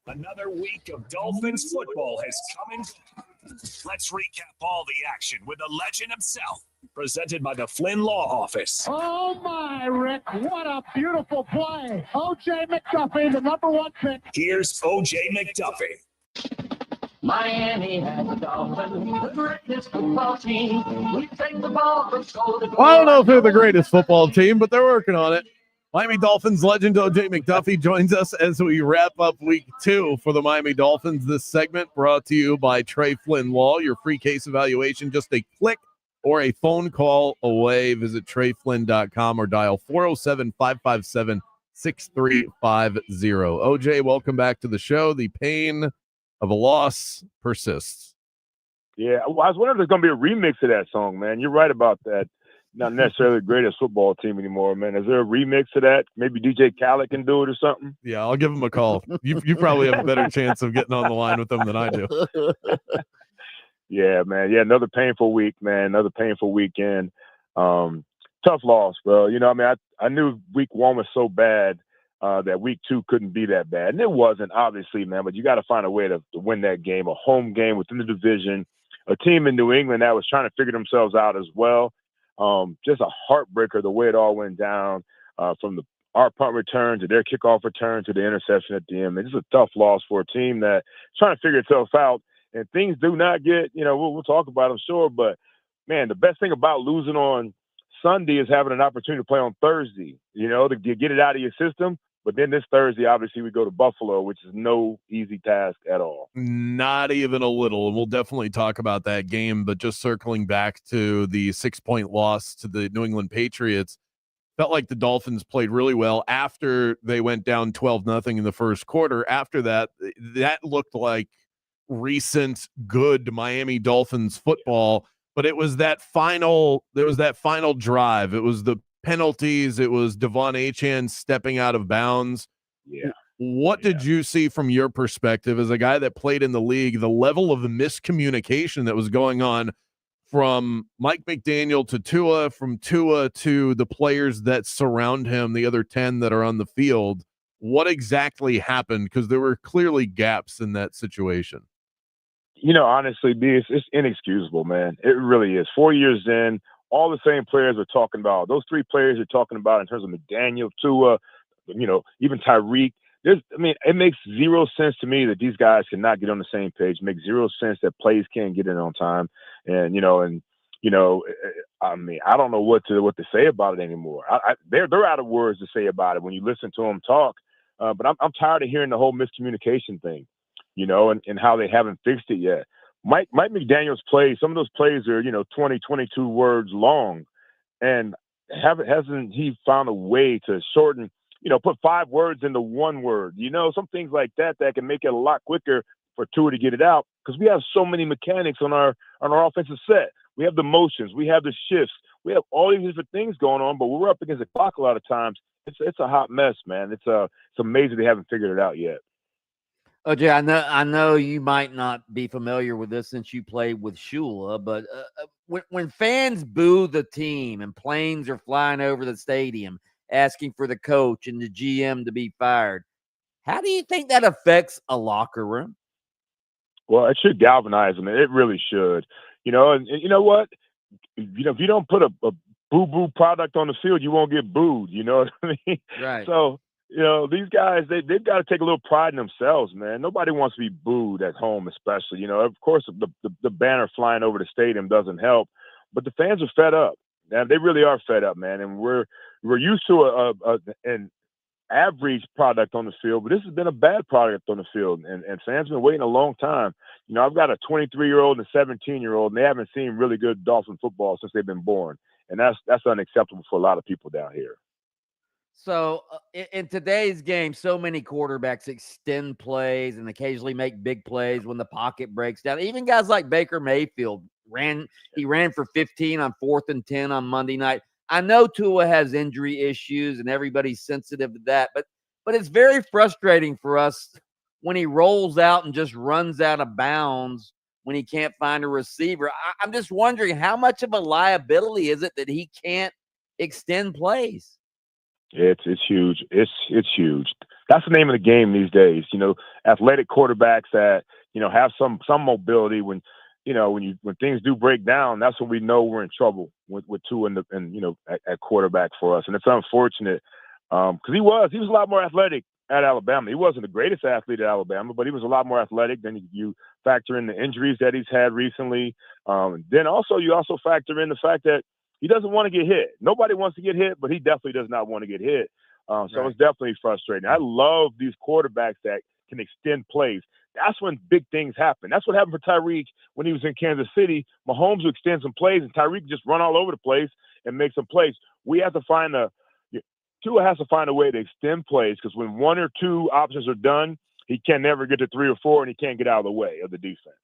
Another week of Dolphins football has come and gone. Let's recap all the action with the legend himself. Presented by the Flynn Law Office. Oh my, Rick, what a beautiful play. OJ McDuffie, the #1 pick. Here's OJ McDuffie. Miami has a Dolphin, the greatest football team. We take the ball from goal to goal. Well, I don't know if they're the greatest football team, but they're working on it. Miami Dolphins legend OJ McDuffie joins us as we wrap up week 2 for the Miami Dolphins. This segment brought to you by Trey Flynn Law. Your free case evaluation, just a click or a phone call away. Visit TreyFlynn.com or dial 407-557-6350. OJ, welcome back to the show. The pain of a loss persists. Yeah, well, I was wondering if there's going to be a remix of that song, man. You're right about that. Not necessarily the greatest football team anymore, man. Is there a remix of that? Maybe DJ Khaled can do it or something? Yeah, I'll give him a call. You probably have a better chance of getting on the line with them than I do. Yeah, man. Yeah, another painful week, man. Another painful weekend. Tough loss, bro. You know, I mean, I knew week 1 was so bad that week 2 couldn't be that bad. And it wasn't, obviously, man. But you got to find a way to win that game, a home game within the division, a team in New England that was trying to figure themselves out as well. Just a heartbreaker the way it all went down from our punt return to their kickoff return to the interception at the end. It's a tough loss for a team that's trying to figure itself out. And things do not get, we'll talk about them, sure. But, man, the best thing about losing on Sunday is having an opportunity to play on Thursday, to get it out of your system. But then this Thursday, obviously, we go to Buffalo, which is no easy task at all. Not even a little. And we'll definitely talk about that game. But just circling back to the 6-point loss to the New England Patriots, felt like the Dolphins played really well after they went down 12-0 in the first quarter. After that, that looked like recent good Miami Dolphins football. But it was that final drive. It was the penalties. It was Devon Achane stepping out of bounds. Yeah. What did you see from your perspective as a guy that played in the league, the level of miscommunication that was going on from Mike McDaniel to Tua, from Tua to the players that surround him, the other 10 that are on the field. What exactly happened? Because there were clearly gaps in that situation. Honestly, B, it's inexcusable, man. It really is. 4 years in, all the same players we're talking about. Those three players you're talking about in terms of McDaniel, Tua, even Tyreek. It makes zero sense to me that these guys cannot get on the same page. It makes zero sense that plays can't get in on time. And I don't know what to say about it anymore. They're out of words to say about it when you listen to them talk. But I'm tired of hearing the whole miscommunication thing, and how they haven't fixed it yet. Mike McDaniel's plays, some of those plays are, 20, 22 words long. And hasn't he found a way to shorten, put 5 words into 1 word, some things like that can make it a lot quicker for Tua to get it out, because we have so many mechanics on our offensive set. We have the motions, we have the shifts, we have all these different things going on, but when we're up against the clock a lot of times, it's a hot mess, man. It's amazing they haven't figured it out yet. OJ, I know you might not be familiar with this since you played with Shula, but when fans boo the team and planes are flying over the stadium asking for the coach and the GM to be fired, how do you think that affects a locker room? Well, it should galvanize them. It really should. And you know what? If you don't put a boo-boo product on the field, you won't get booed. You know what I mean? Right. So, these guys, they've got to take a little pride in themselves, man. Nobody wants to be booed at home, especially. Of course, the banner flying over the stadium doesn't help, but the fans are fed up. Man, they really are fed up, man. And we're used to an average product on the field, but this has been a bad product on the field, and fans have been waiting a long time. I've got a 23-year-old and a 17-year-old, and they haven't seen really good Dolphin football since they've been born, and that's unacceptable for a lot of people down here. So in today's game, so many quarterbacks extend plays and occasionally make big plays when the pocket breaks down. Even guys like Baker Mayfield ran for 15 on 4th and 10 on Monday night. I know Tua has injury issues and everybody's sensitive to that, but it's very frustrating for us when he rolls out and just runs out of bounds when he can't find a receiver. I'm just wondering, how much of a liability is it that he can't extend plays? It's huge. It's huge. That's the name of the game these days. Athletic quarterbacks that have some mobility. When things do break down, that's when we know we're in trouble with Tua at quarterback for us. And it's unfortunate because he was a lot more athletic at Alabama. He wasn't the greatest athlete at Alabama, but he was a lot more athletic. Then you factor in the injuries that he's had recently. Then you also factor in the fact that he doesn't want to get hit. Nobody wants to get hit, but he definitely does not want to get hit. So It's definitely frustrating. I love these quarterbacks that can extend plays. That's when big things happen. That's what happened for Tyreek when he was in Kansas City. Mahomes would extend some plays, and Tyreek just run all over the place and make some plays. Tua has to find a way to extend plays, because when 1 or 2 options are done, he can never get to 3 or 4, and he can't get out of the way of the defense.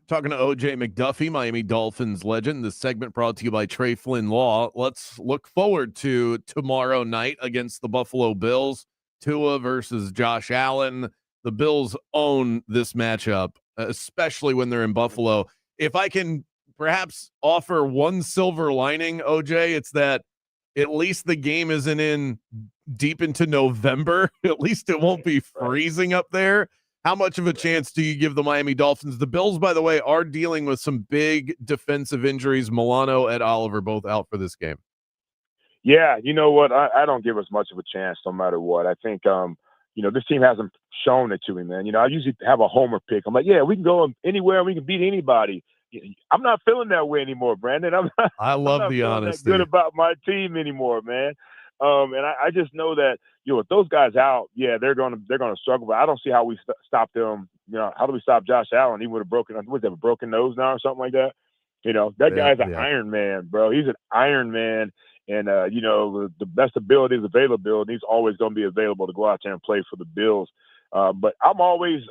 Talking to OJ McDuffie, Miami Dolphins legend. This segment brought to you by Trey Flynn Law. Let's look forward to tomorrow night against the Buffalo Bills. Tua versus Josh Allen. The Bills own this matchup, especially when they're in Buffalo. If I can perhaps offer one silver lining, OJ, it's that at least the game isn't in deep into November. At least it won't be freezing up there. How much of a chance do you give the Miami Dolphins? The Bills, by the way, are dealing with some big defensive injuries. Milano and Oliver both out for this game. Yeah, you know what? I don't give us much of a chance no matter what. I think, this team hasn't shown it to me, man. I usually have a homer pick. I'm like, yeah, we can go anywhere. We can beat anybody. I'm not feeling that way anymore, Brandon. I love the honesty. Good about my team anymore, man. And I just know that, with those guys out, yeah, they're gonna struggle. But I don't see how we stop them. How do we stop Josh Allen? He would have a broken nose now or something like that. That guy's an Iron Man, bro. He's an Iron Man. And, the best ability is availability. He's always going to be available to go out there and play for the Bills. But I'm always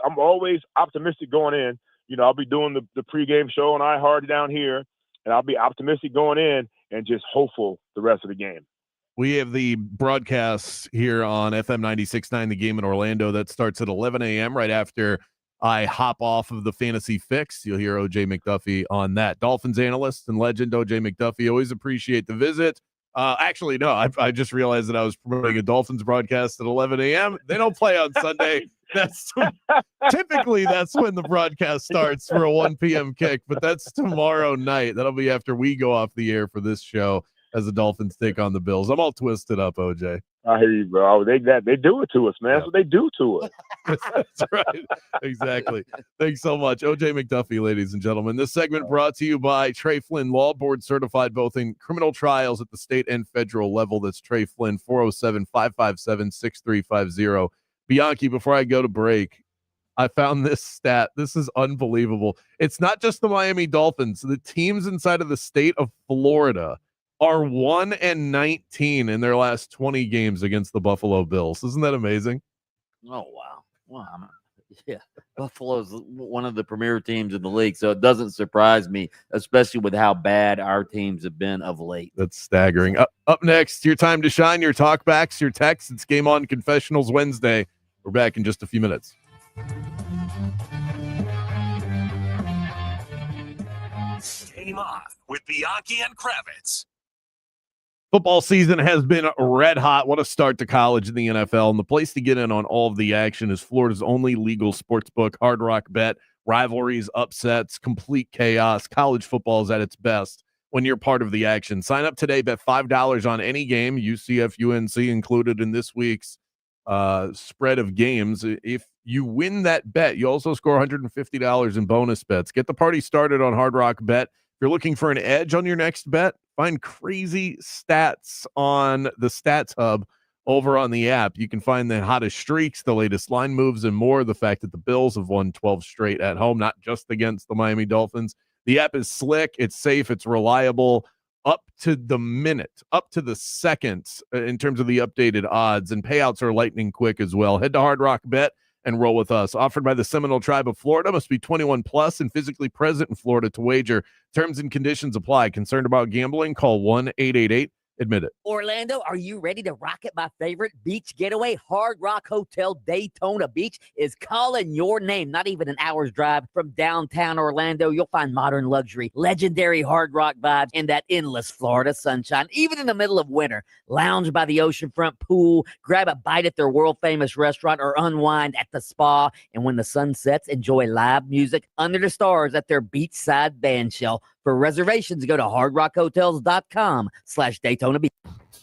optimistic going in. I'll be doing the pregame show on iHeart down here, and I'll be optimistic going in and just hopeful the rest of the game. We have the broadcast here on FM 96.9, the game in Orlando, that starts at 11 a.m. right after I hop off of the Fantasy Fix. You'll hear OJ McDuffie on that. Dolphins analyst and legend OJ McDuffie. Always appreciate the visit. Actually, no, I just realized that I was promoting a Dolphins broadcast at 11 a.m. They don't play on Sunday. Typically that's when the broadcast starts for a 1 p.m. kick, but that's tomorrow night. That'll be after we go off the air for this show as the Dolphins take on the Bills. I'm all twisted up, OJ. I hear you, bro. They do it to us, man. That's what they do to us. That's right. Exactly. Thanks so much. OJ McDuffie, ladies and gentlemen. This segment brought to you by Trey Flynn, Law Board certified both in criminal trials at the state and federal level. That's Trey Flynn, 407-557-6350. Bianchi, before I go to break, I found this stat. This is unbelievable. It's not just the Miami Dolphins. The teams inside of the state of Florida are 1-19 in their last 20 games against the Buffalo Bills. Isn't that amazing? Oh, wow. Wow. Yeah. Buffalo's one of the premier teams in the league, so it doesn't surprise me, especially with how bad our teams have been of late. That's staggering. Up next, your time to shine, your talkbacks, your texts. It's Game On Confessionals Wednesday. We're back in just a few minutes. Game On with Bianchi and Kravitz. Football season has been red hot. What a start to college in the NFL. And the place to get in on all of the action is Florida's only legal sports book, Hard Rock Bet. Rivalries, upsets, complete chaos. College football is at its best when you're part of the action. Sign up today, bet $5 on any game, UCF, UNC included in this week's spread of games. If you win that bet, you also score $150 in bonus bets. Get the party started on Hard Rock Bet. If you're looking for an edge on your next bet, find crazy stats on the Stats Hub over on the app. You can find the hottest streaks, the latest line moves, and more. The fact that the Bills have won 12 straight at home, not just against the Miami Dolphins. The app is slick, it's safe, it's reliable, up to the minute, up to the second in terms of the updated odds, and payouts are lightning quick as well. Head to Hard Rock Bet and roll with us. Offered by the Seminole Tribe of Florida. Must be 21 plus and physically present in Florida to wager. Terms and conditions apply. Concerned about gambling? Call 1-888-ADMIT-IT. Orlando, are you ready to rock at my favorite beach getaway? Hard Rock Hotel Daytona Beach is calling your name. Not even an hour's drive from downtown Orlando. You'll find modern luxury, legendary Hard Rock vibes, and that endless Florida sunshine. Even in the middle of winter, lounge by the oceanfront pool, grab a bite at their world-famous restaurant, or unwind at the spa. And when the sun sets, enjoy live music under the stars at their beachside band shell. For reservations, go to hardrockhotels.com/Daytona Beach.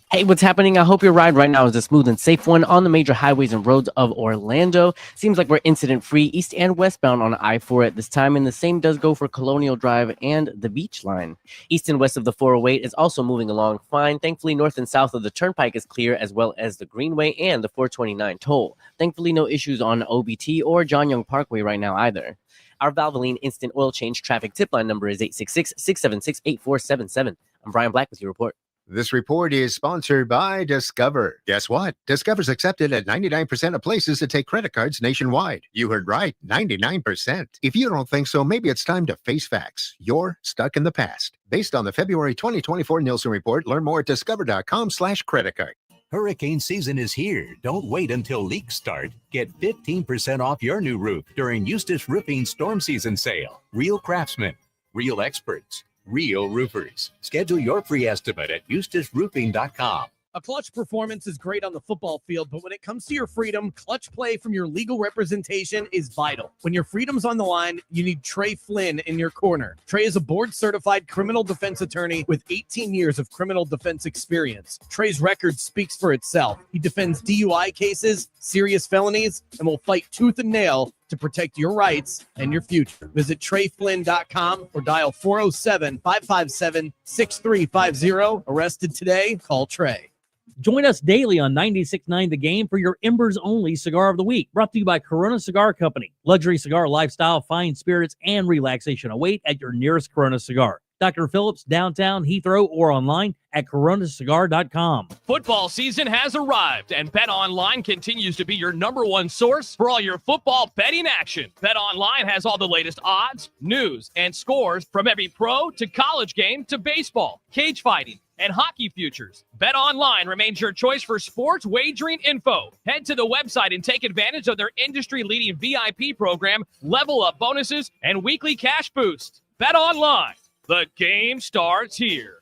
Hey, what's happening? I hope your ride right now is a smooth and safe one on the major highways and roads of Orlando. Seems like we're incident-free east and westbound on I-4 at this time, and the same does go for Colonial Drive and the Beach Line. East and west of the 408 is also moving along fine. Thankfully, north and south of the Turnpike is clear, as well as the Greenway and the 429 toll. Thankfully, no issues on OBT or John Young Parkway right now either. Our Valvoline Instant Oil Change traffic tip line number is 866-676-8477. I'm Brian Black with your report. This report is sponsored by Discover. Guess what? Discover's accepted at 99% of places that take credit cards nationwide. You heard right, 99%. If you don't think so, maybe it's time to face facts. You're stuck in the past. Based on the February 2024 Nielsen report, learn more at discover.com/credit card. Hurricane season is here. Don't wait until leaks start. Get 15% off your new roof during Eustace Roofing Storm Season Sale. Real craftsmen, real experts, real roofers. Schedule your free estimate at eustaceroofing.com. A clutch performance is great on the football field, but when it comes to your freedom, clutch play from your legal representation is vital. When your freedom's on the line, you need Trey Flynn in your corner. Trey is a board-certified criminal defense attorney with 18 years of criminal defense experience. Trey's record speaks for itself. He defends DUI cases, serious felonies, and will fight tooth and nail to protect your rights and your future. Visit TreyFlynn.com or dial 407-557-6350. Arrested today? Call Trey. Join us daily on 96.9 The Game for your Embers Only Cigar of the Week. Brought to you by Corona Cigar Company. Luxury cigar lifestyle, fine spirits, and relaxation await at your nearest Corona Cigar. Dr. Phillips, downtown Heathrow, or online at coronacigar.com. Football season has arrived, and BetOnline continues to be your #1 source for all your football betting action. BetOnline has all the latest odds, news, and scores from every pro to college game to baseball, cage fighting, and hockey futures. BetOnline remains your choice for sports wagering info. Head to the website and take advantage of their industry-leading VIP program, level up bonuses, and weekly cash boost. BetOnline, the game starts here.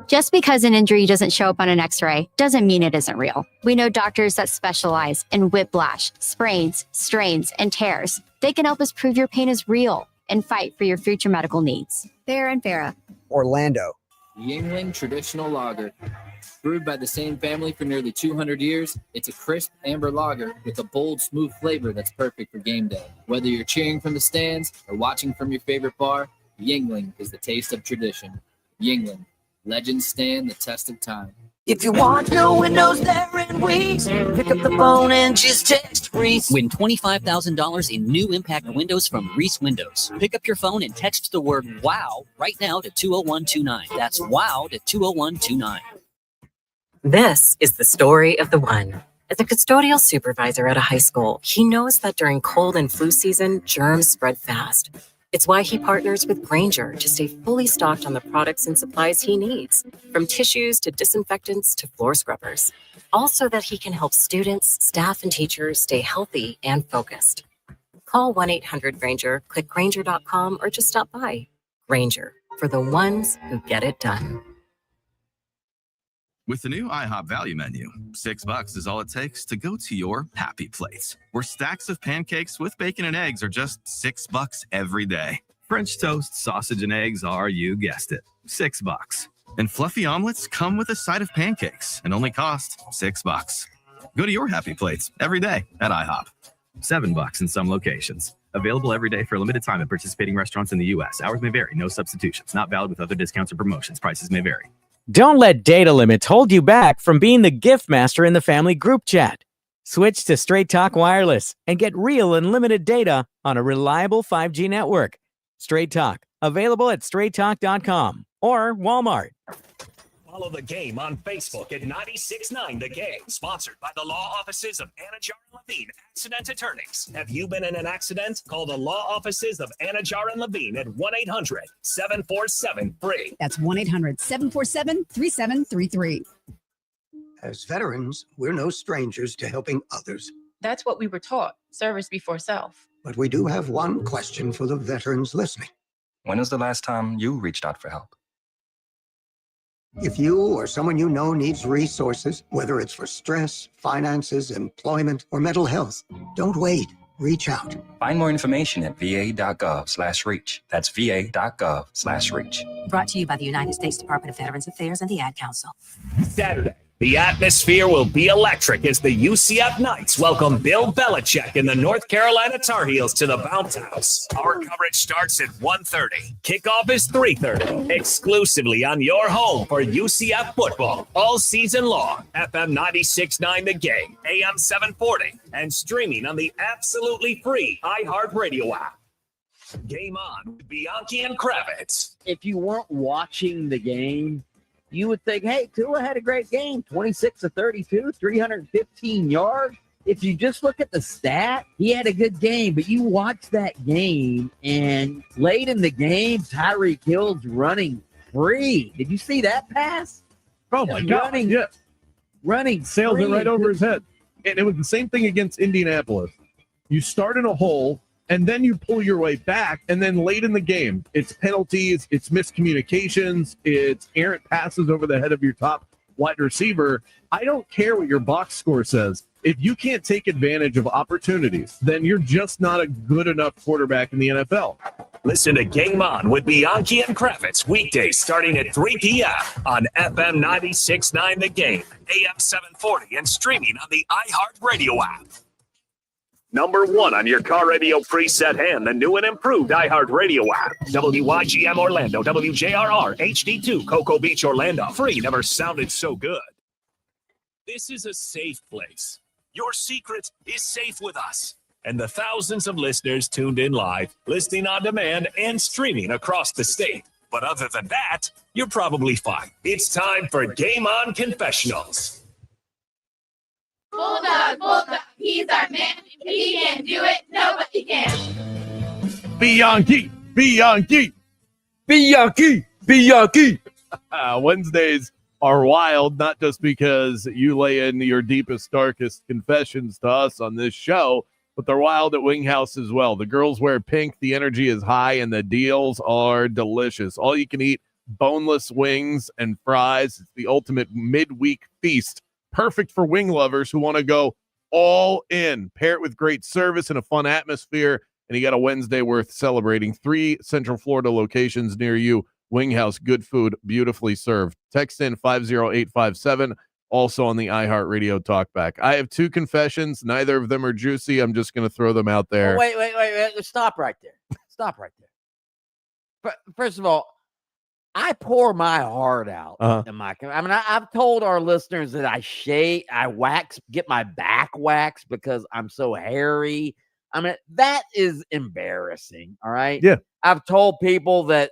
Just because an injury doesn't show up on an x-ray doesn't mean it isn't real. We know doctors that specialize in whiplash, sprains, strains, and tears. They can help us prove your pain is real and fight for your future medical needs. Farah and Farah. Orlando. Yingling Traditional Lager. Brewed by the same family for nearly 200 years, it's a crisp amber lager with a bold, smooth flavor that's perfect for game day. Whether you're cheering from the stands or watching from your favorite bar, Yingling is the taste of tradition. Yingling. Legends stand the test of time. If you want no windows there in Reese, pick up the phone and just text Reese. Win $25,000 in new impact windows from Reese Windows. Pick up your phone and text the word WOW right now to 20129. That's WOW to 20129. This is the story of the one. As a custodial supervisor at a high school, he knows that during cold and flu season, germs spread fast. It's why he partners with Grainger to stay fully stocked on the products and supplies he needs, from tissues to disinfectants to floor scrubbers. All so that he can help students, staff, and teachers stay healthy and focused. Call 1-800-GRAINGER, click Grainger.com, or just stop by. Grainger, for the ones who get it done. With the new IHOP value menu, $6 is all it takes to go to your happy place, where stacks of pancakes with bacon and eggs are just $6 every day. French toast, sausage, and eggs are, you guessed it, $6. And fluffy omelets come with a side of pancakes and only cost $6. Go to your happy place every day at IHOP. $7 in some locations. Available every day for a limited time at participating restaurants in the U.S. Hours may vary. No substitutions. Not valid with other discounts or promotions. Prices may vary. Don't let data limits hold you back from being the gift master in the family group chat. Switch to Straight Talk Wireless and get real unlimited data on a reliable 5G network. Straight Talk, available at straighttalk.com or Walmart. Follow the game on Facebook at 96.9 The Game. Sponsored by the law offices of Anajar and Levine, accident attorneys. Have you been in an accident? Call the law offices of Anajar and Levine at 1-800-747-FREE. That's 1-800-747-3733. As veterans, we're no strangers to helping others. That's what we were taught, service before self. But we do have one question for the veterans listening. When was the last time you reached out for help? If you or someone you know needs resources, whether it's for stress, finances, employment, or mental health, don't wait. Reach out. Find more information at va.gov/reach. That's va.gov/reach. Brought to you by the United States Department of Veterans Affairs and the Ad Council. Saturday, the atmosphere will be electric as the UCF Knights welcome Bill Belichick and the North Carolina Tar Heels to the Bounce House. Our coverage starts at 1:30. Kickoff is 3:30. Exclusively on your home for UCF football all season long. FM 96.9 The Game, AM 740, and streaming on the absolutely free iHeartRadio app. Game on with Bianchi and Kravitz. If you weren't watching the game, you would think, hey, Tua had a great game, 26 of 32, 315 yards. If you just look at the stat, he had a good game, but you watch that game, and late in the game, Tyreek Hill's running free. Did you see that pass? Oh, my God. Yeah. Running sailed free. it right over his head. And it was the same thing against Indianapolis. You start in a hole, and then you pull your way back, and then late in the game, it's penalties, it's miscommunications, it's errant passes over the head of your top wide receiver. I don't care what your box score says. If you can't take advantage of opportunities, then you're just not a good enough quarterback in the NFL. Listen to Game On with Bianchi and Kravitz weekdays starting at 3 p.m. on FM 96.9 The Game, AM 740, and streaming on the iHeartRadio app. Number 1 on your car radio preset and the new and improved iHeartRadio app. WYGM Orlando, WJRR, HD2, Cocoa Beach, Orlando. Free never sounded so good. This is a safe place. Your secret is safe with us. And the thousands of listeners tuned in live, listening on demand, and streaming across the state. But other than that, you're probably fine. It's time for Game On Confessionals. Bulldog, he's our man. If he can't do it, nobody can. Bianchi. Wednesdays are wild, not just because you lay in your deepest, darkest confessions to us on this show, but they're wild at Wing House as well. The girls wear pink, the energy is high, and the deals are delicious. All you can eat boneless wings and fries. It's the ultimate midweek feast, perfect for wing lovers who want to go all in. Pair it with great service and a fun atmosphere, and you got a Wednesday worth celebrating. 3 Central Florida locations near you. Wing House, good food, beautifully served. Text in 50857, also on the iHeartRadio talkback. I have 2 confessions. Neither of them are juicy. I'm just going to throw them out there. Oh, wait. Stop right there. Stop right there. First of all, I pour my heart out. I've told our listeners that I get my back waxed because I'm so hairy. That is embarrassing. All right. Yeah. I've told people that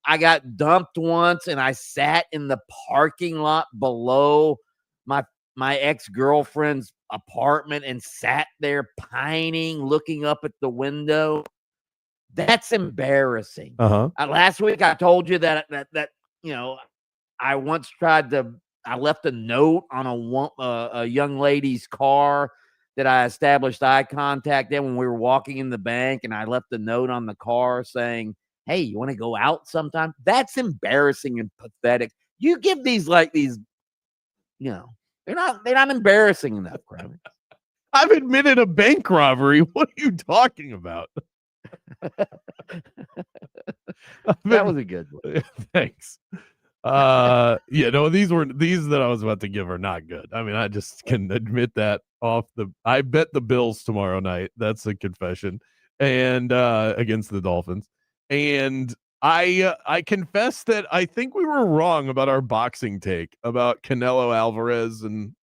I got dumped once and I sat in the parking lot below my ex-girlfriend's apartment and sat there pining, looking up at the window. That's embarrassing. Last week I told you that I once I left a note on a young lady's car that I established eye contact in when we were walking in the bank, and I left a note on the car saying, "Hey, you want to go out sometime?" That's embarrassing and pathetic. You give these they're not embarrassing enough, Kravitz. I've admitted a bank robbery. What are you talking about? That was a good one. Thanks. These that I was about to give are not good. I just can admit that I bet the Bills tomorrow night. That's a confession. And against the Dolphins. And I confess that I think we were wrong about our boxing take about Canelo Alvarez and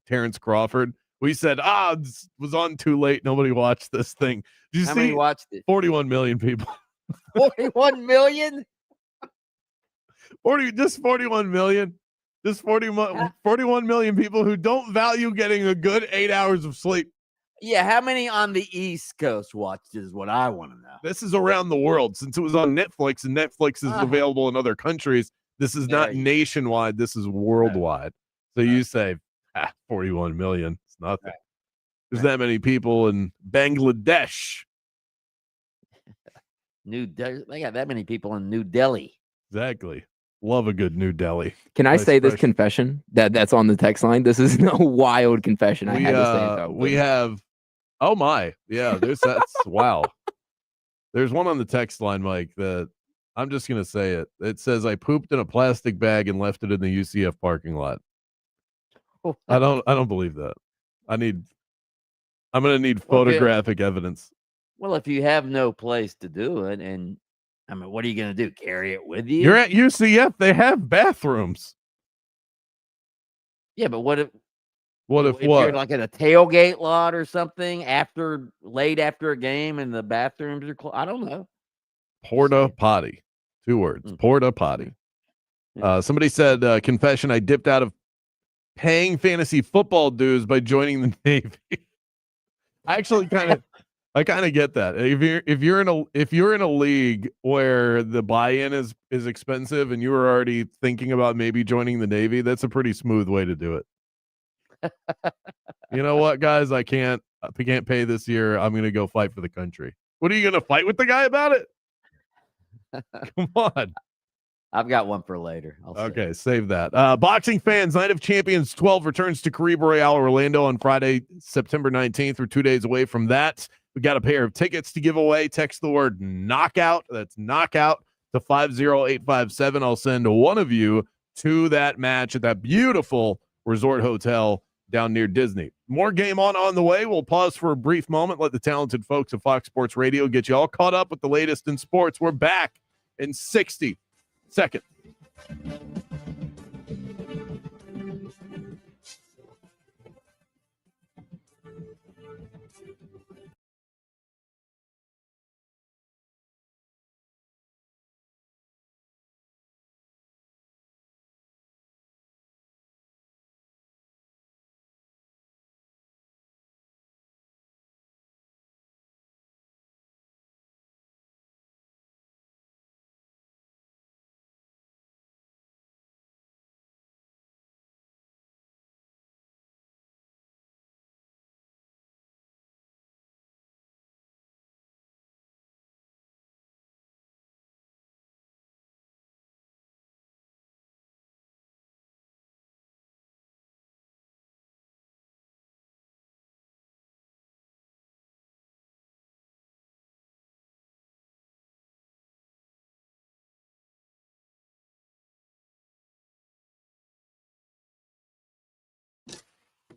Terrence Crawford. We said, this was on too late. Nobody watched this thing. Did you see? Many watched it? 41 million people. 41 million? 41 million. Just 41 million people who don't value getting a good 8 hours of sleep. Yeah, how many on the East Coast watched is what I want to know. This is around the world since it was on Netflix, and Netflix is available in other countries. This is not nationwide. This is worldwide. So you say, 41 million. It's nothing. There's that many people in Bangladesh. They got that many people in New Delhi. Exactly. Love a good New Delhi. Can I say this confession that's on the text line? This is no wild confession. I had to say it though. We have, oh my, yeah. That's wow. There's one on the text line, Mike. That I'm just gonna say it. It says I pooped in a plastic bag and left it in the UCF parking lot. I don't believe that. I'm gonna need photographic evidence. Well, if you have no place to do it, and what are you gonna do? Carry it with you? You're at UCF. They have bathrooms. Yeah, but what if what? You're like at a tailgate lot or something late after a game and the bathrooms are closed? I don't know. Porta potty. 2 words. Porta potty. Somebody said, confession, I dipped out of paying fantasy football dues by joining the Navy. I actually kind of get that. If you're in a league where the buy-in is expensive and you were already thinking about maybe joining the Navy, that's a pretty smooth way to do it. You know what, guys? I can't pay this year. I'm going to go fight for the country. What are you going to fight with the guy about it? Come on. I've got one for later. Okay, save that. Boxing fans, Night of Champions 12 returns to Caribe Royale Orlando on Friday, September 19th. We're 2 days away from that. We got a pair of tickets to give away. Text the word knockout. That's knockout to 50857. I'll send one of you to that match at that beautiful resort hotel down near Disney. More Game On the way. We'll pause for a brief moment. Let the talented folks at Fox Sports Radio get you all caught up with the latest in sports. We're back in 60 seconds.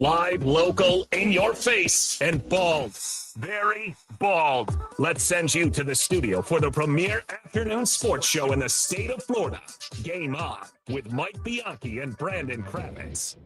Live, local, in your face, and bald. Very bald. Let's send you to the studio for the premier afternoon sports show in the state of Florida. Game On with Mike Bianchi and Brandon Kravitz.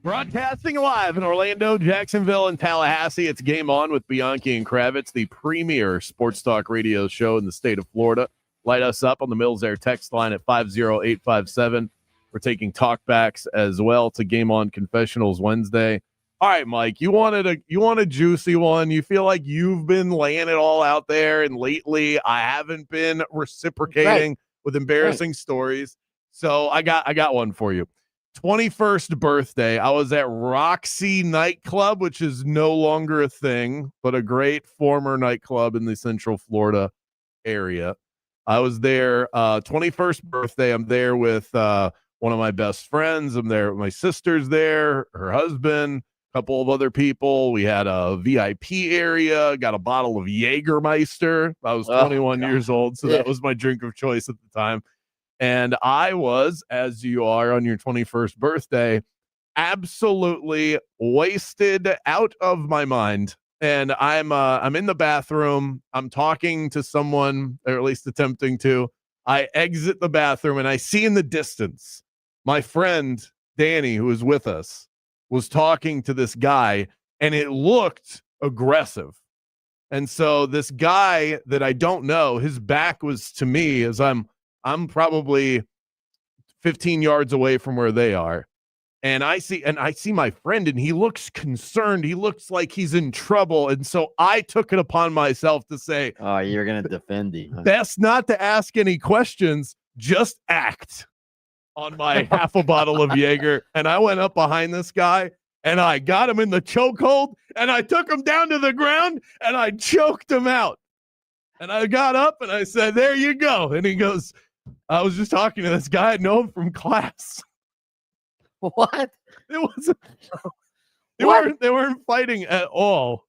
Broadcasting live in Orlando, Jacksonville, and Tallahassee. It's Game On with Bianchi and Kravitz, the premier sports talk radio show in the state of Florida. Light us up on the Mills Air text line at 50857. We're taking talkbacks as well to Game On Confessionals Wednesday. All right, Mike, you want a juicy one. You feel like you've been laying it all out there, and lately I haven't been reciprocating with embarrassing stories. So I got one for you. 21st birthday, I was at Roxy nightclub, which is no longer a thing, but a great former nightclub in the Central Florida area. I was there, 21st birthday. I'm there with one of my best friends. I'm there with my sister's there, her husband, a couple of other people. We had a VIP area, got a bottle of Jägermeister. I was 21 years old, so that was my drink of choice at the time. And I was, as you are on your 21st birthday, absolutely wasted out of my mind. And I'm in the bathroom. I'm talking to someone, or at least attempting to. I exit the bathroom and I see in the distance my friend Danny, who was with us, was talking to this guy, and it looked aggressive. And so this guy that I don't know, his back was to me as I'm probably 15 yards away from where they are. And I see my friend, and he looks concerned. He looks like he's in trouble. And so I took it upon myself to say, "Oh, you're going to defend him. Huh? Best not to ask any questions, just act," on my half a bottle of Jaeger. And I went up behind this guy, and I got him in the chokehold, and I took him down to the ground, and I choked him out. And I got up, and I said, "There you go." And he goes, "I was just talking to this guy. I know him from class." What? It wasn't. They weren't fighting at all.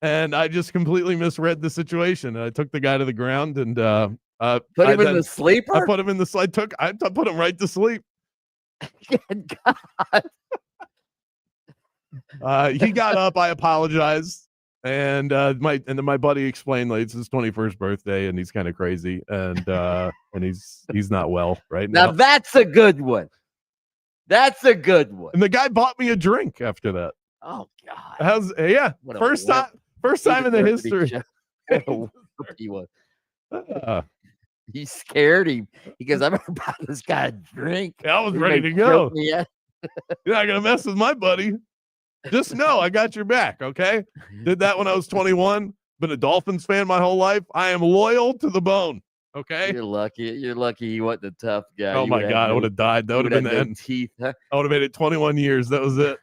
And I just completely misread the situation. I took the guy to the ground and put him in the sleeper. I put him in the. I put him right to sleep. God. He got up. I apologized. And then my buddy explained, like, it's his 21st birthday and he's kind of crazy and he's not well right now. Now that's a good one. That's a good one. And the guy bought me a drink after that. Oh God. First time in the history. He was. He's scared. He goes, "I'm gonna buy this guy a drink." I was ready to go. You're not gonna mess with my buddy. Just know I got your back, okay? Did that when I was 21. Been a Dolphins fan my whole life. I am loyal to the bone, okay? You're lucky. You're lucky he wasn't a tough guy. Oh, my God. I would have died. That would have been the end. Teeth, huh? I would have made it 21 years. That was it.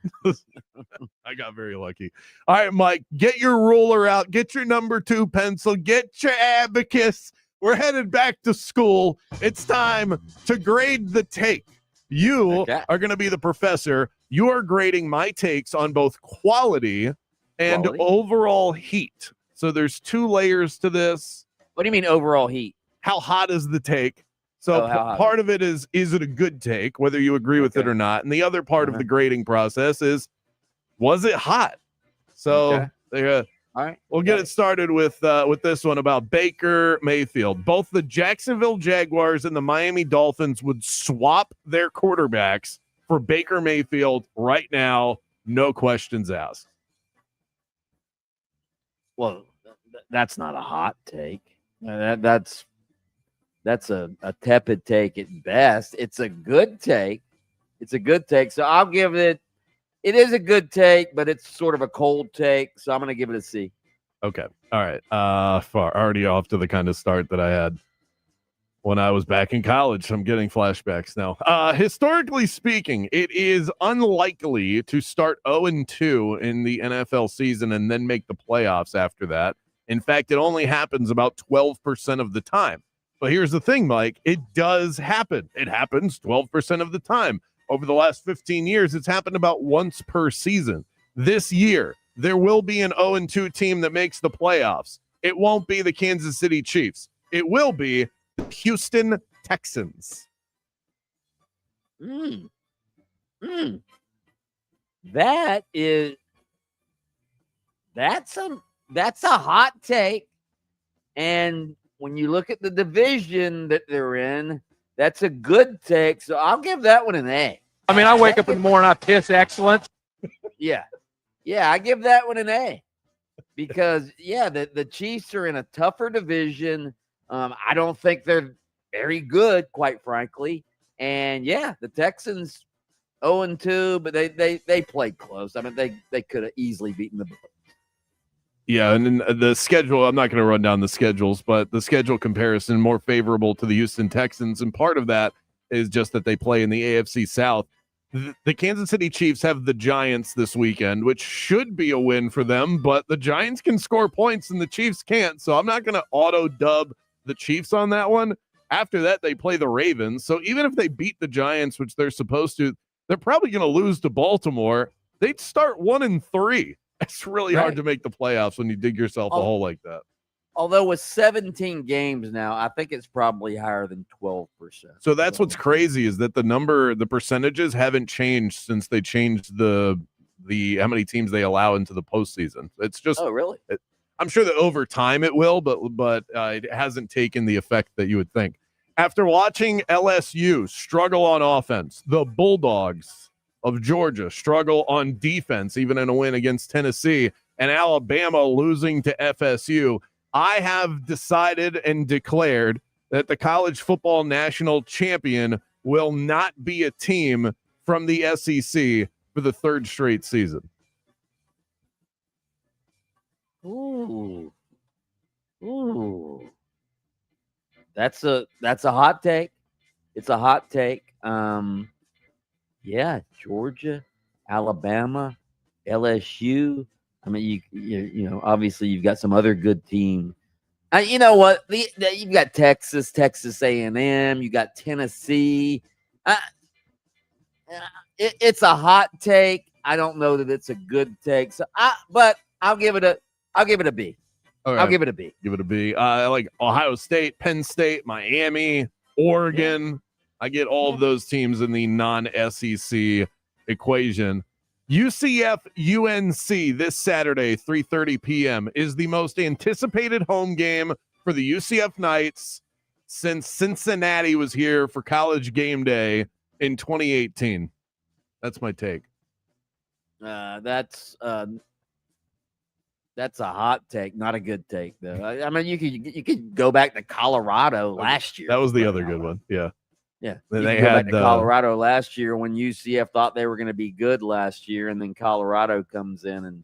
I got very lucky. All right, Mike, get your ruler out. Get your number 2 pencil. Get your abacus. We're headed back to school. It's time to grade the take. You are going to be the professor. You are grading my takes on both quality and overall heat. So there's 2 layers to this. What do you mean overall heat? How hot is the take? So part of it is it a good take, whether you agree with it or not? And the other part of the grading process is, was it hot? So all right, we'll get it started with this one about Baker Mayfield. Both the Jacksonville Jaguars and the Miami Dolphins would swap their quarterbacks for Baker Mayfield right now, no questions asked. Well, that's not a hot take. That's a tepid take at best. It's a good take. So I'll give it. It is a good take, but it's sort of a cold take. So I'm going to give it a C. Okay. All right. Already off to the kind of start that I had when I was back in college. I'm getting flashbacks now. Historically speaking, it is unlikely to start 0-2 in the NFL season and then make the playoffs after that. In fact, it only happens about 12% of the time. But here's the thing, Mike. It does happen. It happens 12% of the time. Over the last 15 years, it's happened about once per season. This year, there will be an 0-2 team that makes the playoffs. It won't be the Kansas City Chiefs. It will be the Houston Texans. That's a hot take. And when you look at the division that they're in, that's a good take. So I'll give that one an A. I mean, I wake up in the morning, I piss excellence. Yeah. Yeah, I give that one an A. Because, the Chiefs are in a tougher division. I don't think they're very good, quite frankly. And, the Texans 0-2, but they played close. I mean, they could have easily beaten the Bucs. Yeah, and then the schedule, I'm not going to run down the schedules, but the schedule comparison more favorable to the Houston Texans, and part of that is just that they play in the AFC South. The Kansas City Chiefs have the Giants this weekend, which should be a win for them, but the Giants can score points and the Chiefs can't, so I'm not going to auto-dub the Chiefs on that one. After that, they play the Ravens, so even if they beat the Giants, which they're supposed to, they're probably going to lose to Baltimore. They'd start 1-3. It's really hard to make the playoffs when you dig yourself a hole like that. Although with 17 games now, I think it's probably higher than 12%. So that's what's crazy is that the percentages haven't changed since they changed the how many teams they allow into the postseason. It's just really? I'm sure that over time it will, but it hasn't taken the effect that you would think. After watching LSU struggle on offense, the Bulldogs of Georgia struggle on defense, even in a win against Tennessee, and Alabama losing to FSU, I have decided and declared that the college football national champion will not be a team from the SEC for the third straight season. Ooh. That's a hot take. It's a hot take. Georgia, Alabama, LSU. I mean, you know, obviously you've got some other good teams. You know what? You've got Texas A&M. You got Tennessee. It's a hot take. I don't know that it's a good take. But I'll give it a B. Okay. I'll give it a B. Give it a B. I like Ohio State, Penn State, Miami, Oregon. Yeah. I get all of those teams in the non-SEC equation. UCF UNC this Saturday, 3:30 p.m. is the most anticipated home game for the UCF Knights since Cincinnati was here for College Game Day in 2018. That's my take. That's a hot take, not a good take though. I mean, you could go back to Colorado last year. That was the other good one. Yeah. Yeah, they go had back to Colorado last year when UCF thought they were going to be good last year, and then Colorado comes in and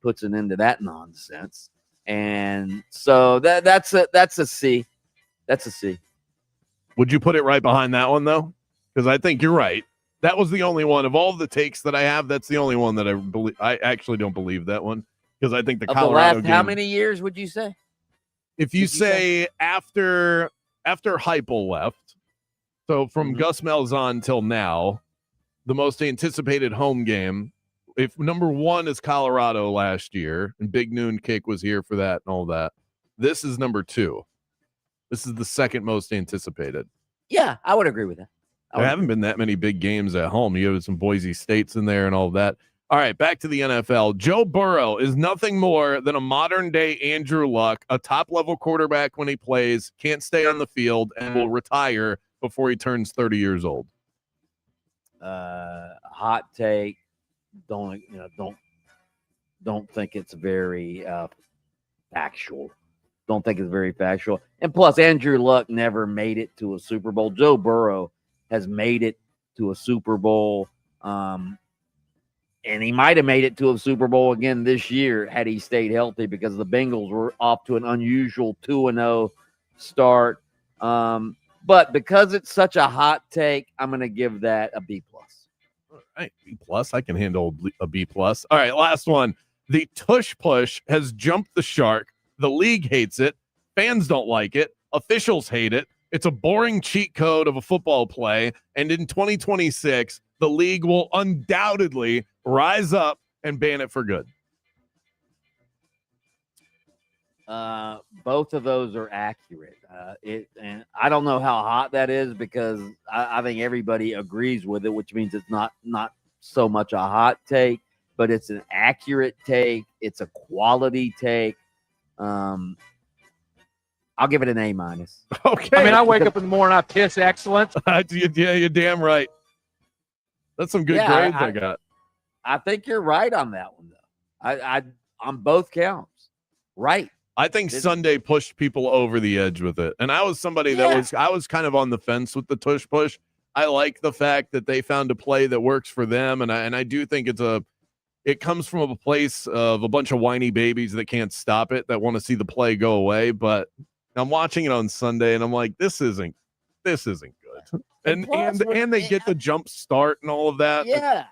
puts an end to that nonsense. And so that's a C. That's a C. Would you put it right behind that one though? Because I think you're right. That was the only one of all the takes that I have. That's the only one that I believe. I actually don't believe that one because I think the Colorado game. How many years would you say? If you say after Heupel left. So from Gus Malzahn till now, the most anticipated home game, if number one is Colorado last year, and Big Noon Kick was here for that and all that, this is number two. This is the second most anticipated. Yeah, I would agree with that. There haven't been that many big games at home. You have some Boise States in there and all that. All right, back to the NFL. Joe Burrow is nothing more than a modern-day Andrew Luck, a top-level quarterback when he plays, can't stay on the field, and will retire before he turns 30 years old. Hot take. Don't think it's very factual. Don't think it's very factual. And plus, Andrew Luck never made it to a Super Bowl. Joe Burrow has made it to a Super Bowl. And he might have made it to a Super Bowl again this year had he stayed healthy because the Bengals were off to an unusual 2-0 start. But because it's such a hot take, I'm going to give that a B+. All right, B+. I can handle a B+. All right, last one. The tush push has jumped the shark. The league hates it. Fans don't like it. Officials hate it. It's a boring cheat code of a football play. And in 2026, the league will undoubtedly rise up and ban it for good. Both of those are accurate. And I don't know how hot that is because I think everybody agrees with it, which means it's not so much a hot take, but it's an accurate take. It's a quality take. I'll give it an A-. Okay. I mean, I wake up in the morning, I piss excellent. Yeah, you're damn right. That's some good grades I got. I think you're right on that one, though. I on both counts. Right. I think Sunday pushed people over the edge with it. And I was somebody that I was kind of on the fence with the tush push. I like the fact that they found a play that works for them. And I do think it comes from a place of a bunch of whiny babies that can't stop it, that want to see the play go away. But I'm watching it on Sunday and I'm like, this isn't good. And they get the jump start and all of that. Yeah.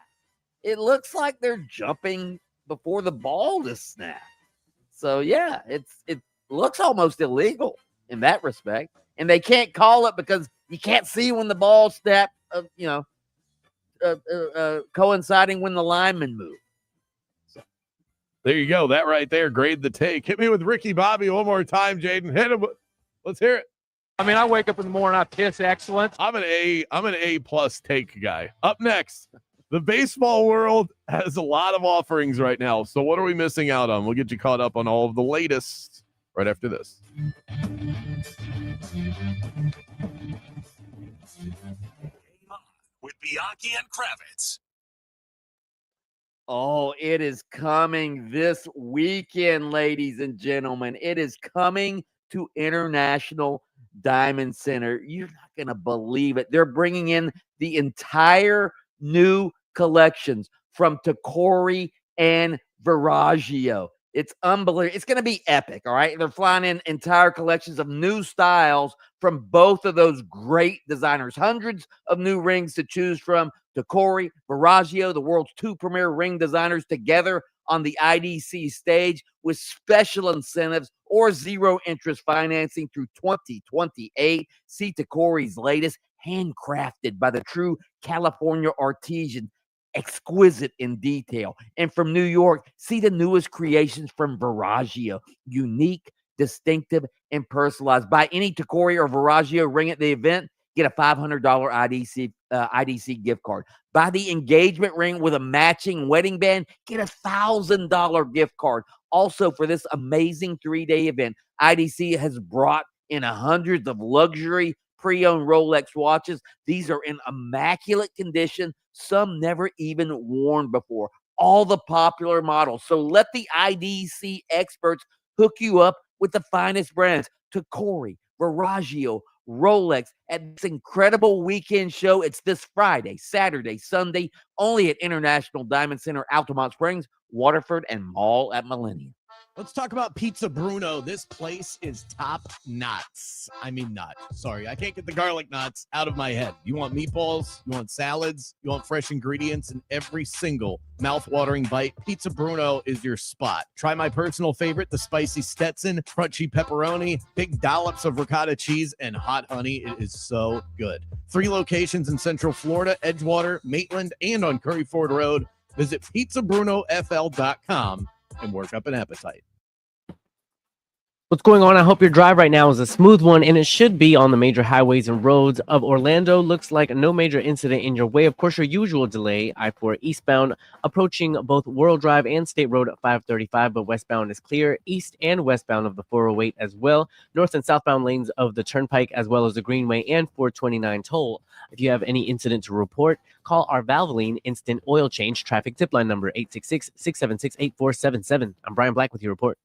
It looks like they're jumping before the ball is snapped. So yeah, it looks almost illegal in that respect, and they can't call it because you can't see when the ball snapped. Coinciding when the linemen move. So. There you go. That right there. Grade the take. Hit me with Ricky Bobby one more time, Jaden. Hit him. Let's hear it. I mean, I wake up in the morning, I piss excellent. I'm an A+ take guy. Up next. The baseball world has a lot of offerings right now. So what are we missing out on? We'll get you caught up on all of the latest right after this. With Bianchi and Kravitz. Oh, it is coming this weekend, ladies and gentlemen. It is coming to International Diamond Center. You're not going to believe it. They're bringing in the entire new collections from Tacori and Viraggio. It's unbelievable. It's going to be epic, all right? They're flying in entire collections of new styles from both of those great designers. Hundreds of new rings to choose from. Tacori, Viraggio, the world's two premier ring designers, together on the IDC stage with special incentives or zero interest financing through 2028. See Tacori's latest, handcrafted by the true California artisan, exquisite in detail. And from New York, see the newest creations from Viraggio, unique, distinctive, and personalized. Buy any Tacori or Viraggio ring at the event, get a $500 IDC gift card. Buy the engagement ring with a matching wedding band, get a $1,000 gift card. Also, for this amazing 3-day event, IDC has brought in hundreds of luxury pre-owned Rolex watches. These are in immaculate condition, some never even worn before. All the popular models. So let the IDC experts hook you up with the finest brands. Tacori, Viraggio, Rolex at this incredible weekend show. It's this Friday, Saturday, Sunday, only at International Diamond Center, Altamont Springs, Waterford, and Mall at Millennium. Let's talk about Pizza Bruno. This place is top knots. I mean, sorry, I can't get the garlic knots out of my head. You want meatballs, you want salads, you want fresh ingredients in every single mouth-watering bite. Pizza Bruno is your spot. Try my personal favorite, the spicy Stetson, crunchy pepperoni, big dollops of ricotta cheese, and hot honey. It is so good. 3 locations in Central Florida, Edgewater, Maitland, and on Curry Ford Road. Visit pizzabruno.fl.com and work up an appetite. What's going on? I hope your drive right now is a smooth one, and it should be on the major highways and roads of Orlando. Looks like no major incident in your way. Of course, your usual delay, I-4 eastbound, approaching both World Drive and State Road at 535, but westbound is clear. East and westbound of the 408 as well. North and southbound lanes of the Turnpike, as well as the Greenway and 429 toll. If you have any incident to report, call our Valvoline Instant Oil Change traffic tip line number 866-676-8477. I'm Brian Black with your report.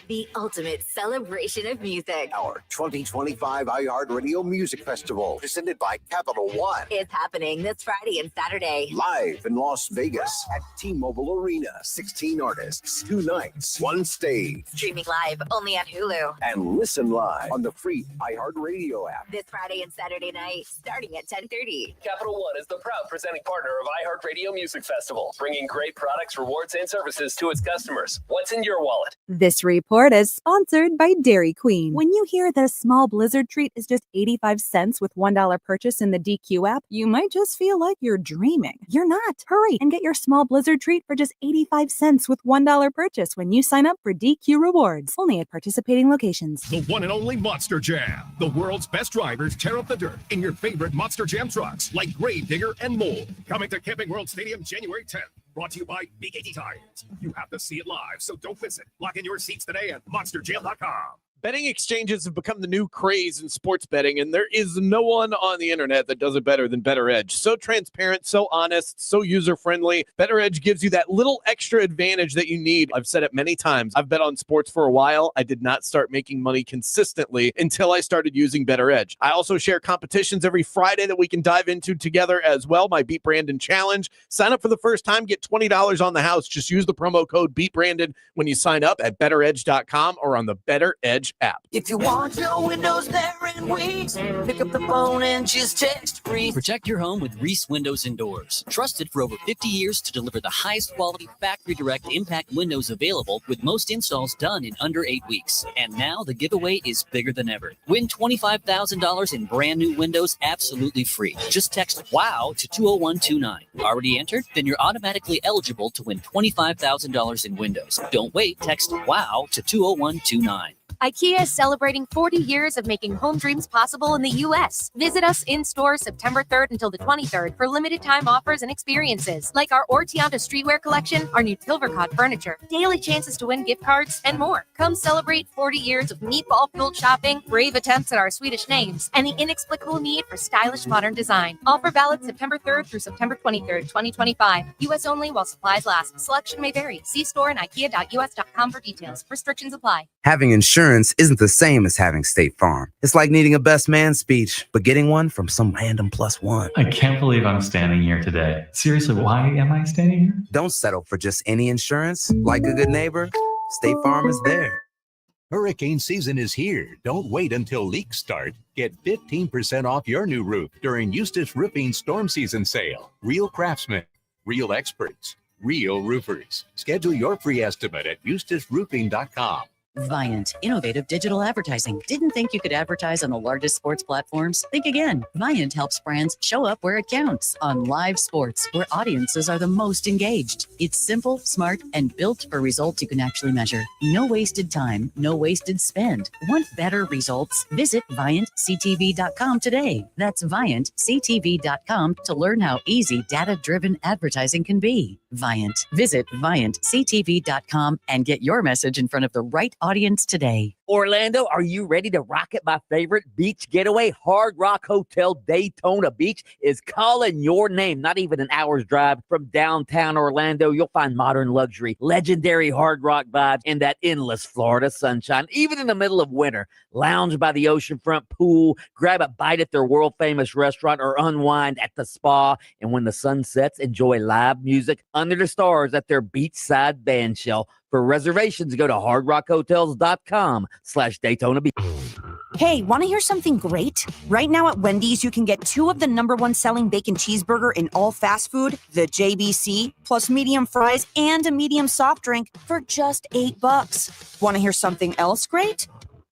The ultimate celebration of music. Our 2025 iHeartRadio Music Festival, presented by Capital One, is happening this Friday and Saturday. Live in Las Vegas at T-Mobile Arena. 16 artists, 2 nights, 1 stage. Streaming live only at Hulu. And listen live on the free iHeartRadio app. This Friday and Saturday night, starting at 10:30. Capital One is the proud presenting partner of iHeartRadio Music Festival, bringing great products, rewards, and services to its customers. What's in your wallet? This This report is sponsored by Dairy Queen. When you hear that a small Blizzard treat is just 85 cents with $1 purchase in the DQ app, you might just feel like you're dreaming. You're not. Hurry and get your small Blizzard treat for just 85 cents with $1 purchase when you sign up for DQ Rewards. Only at participating locations. The one and only Monster Jam. The world's best drivers tear up the dirt in your favorite Monster Jam trucks like Grave Digger and Mole. Coming to Camping World Stadium January 10th. Brought to you by Big 80 Tires. You have to see it live, so don't miss it. Lock in your seats today at monsterjam.com. Betting exchanges have become the new craze in sports betting, and there is no one on the internet that does it better than BetterEdge. So transparent, so honest, so user-friendly. BetterEdge gives you that little extra advantage that you need. I've said it many times. I've bet on sports for a while. I did not start making money consistently until I started using BetterEdge. I also share competitions every Friday that we can dive into together as well. My Beat Brandon Challenge. Sign up for the first time, get $20 on the house. Just use the promo code BeatBrandon when you sign up at betteredge.com or on the BetterEdge app. If you want your windows there in weeks, pick up the phone and just text Reese. Protect your home with Reese Windows and Doors. Trusted for over 50 years to deliver the highest quality factory direct impact windows available, with most installs done in under 8 weeks. And now the giveaway is bigger than ever. Win $25,000 in brand new windows absolutely free. Just text WOW to 20129. Already entered? Then you're automatically eligible to win $25,000 in windows. Don't wait. Text WOW to 20129. IKEA is celebrating 40 years of making home dreams possible in the U.S. Visit us in store September 3rd until the 23rd for limited time offers and experiences like our Ortianta streetwear collection, our new Tilvercott furniture, daily chances to win gift cards, and more. Come celebrate 40 years of meatball-filled shopping, brave attempts at our Swedish names, and the inexplicable need for stylish modern design. Offer valid September 3rd through September 23rd, 2025. U.S. only while supplies last. Selection may vary. See store and ikea.us.com for details. Restrictions apply. Having insurance isn't the same as having State Farm. It's like needing a best man speech, but getting one from some random +1. I can't believe I'm standing here today. Seriously, why am I standing here? Don't settle for just any insurance. Like a good neighbor, State Farm is there. Hurricane season is here. Don't wait until leaks start. Get 15% off your new roof during Eustace Roofing Storm Season Sale. Real craftsmen, real experts, real roofers. Schedule your free estimate at eustaceroofing.com. Viant, innovative digital advertising. Didn't think you could advertise on the largest sports platforms? Think again. Viant helps brands show up where it counts, on live sports, where audiences are the most engaged. It's simple, smart, and built for results you can actually measure. No wasted time, no wasted spend. Want better results? Visit ViantCTV.com today. That's ViantCTV.com to learn how easy data-driven advertising can be. Viant. Visit ViantCTV.com and get your message in front of the right audience today. Orlando, are you ready to rock it? My favorite beach getaway, Hard Rock Hotel Daytona Beach, is calling your name. Not even an hour's drive from downtown Orlando. You'll find modern luxury, legendary Hard Rock vibes, and that endless Florida sunshine. Even in the middle of winter, lounge by the oceanfront pool, grab a bite at their world-famous restaurant, or unwind at the spa. And when the sun sets, enjoy live music under the stars at their beachside band shell. For reservations, go to hardrockhotels.com/Daytona Beach. Hey, want to hear something great? Right now at Wendy's, you can get 2 of the #1 selling bacon cheeseburger in all fast food, the JBC, plus medium fries and a medium soft drink for just $8. Want to hear something else great?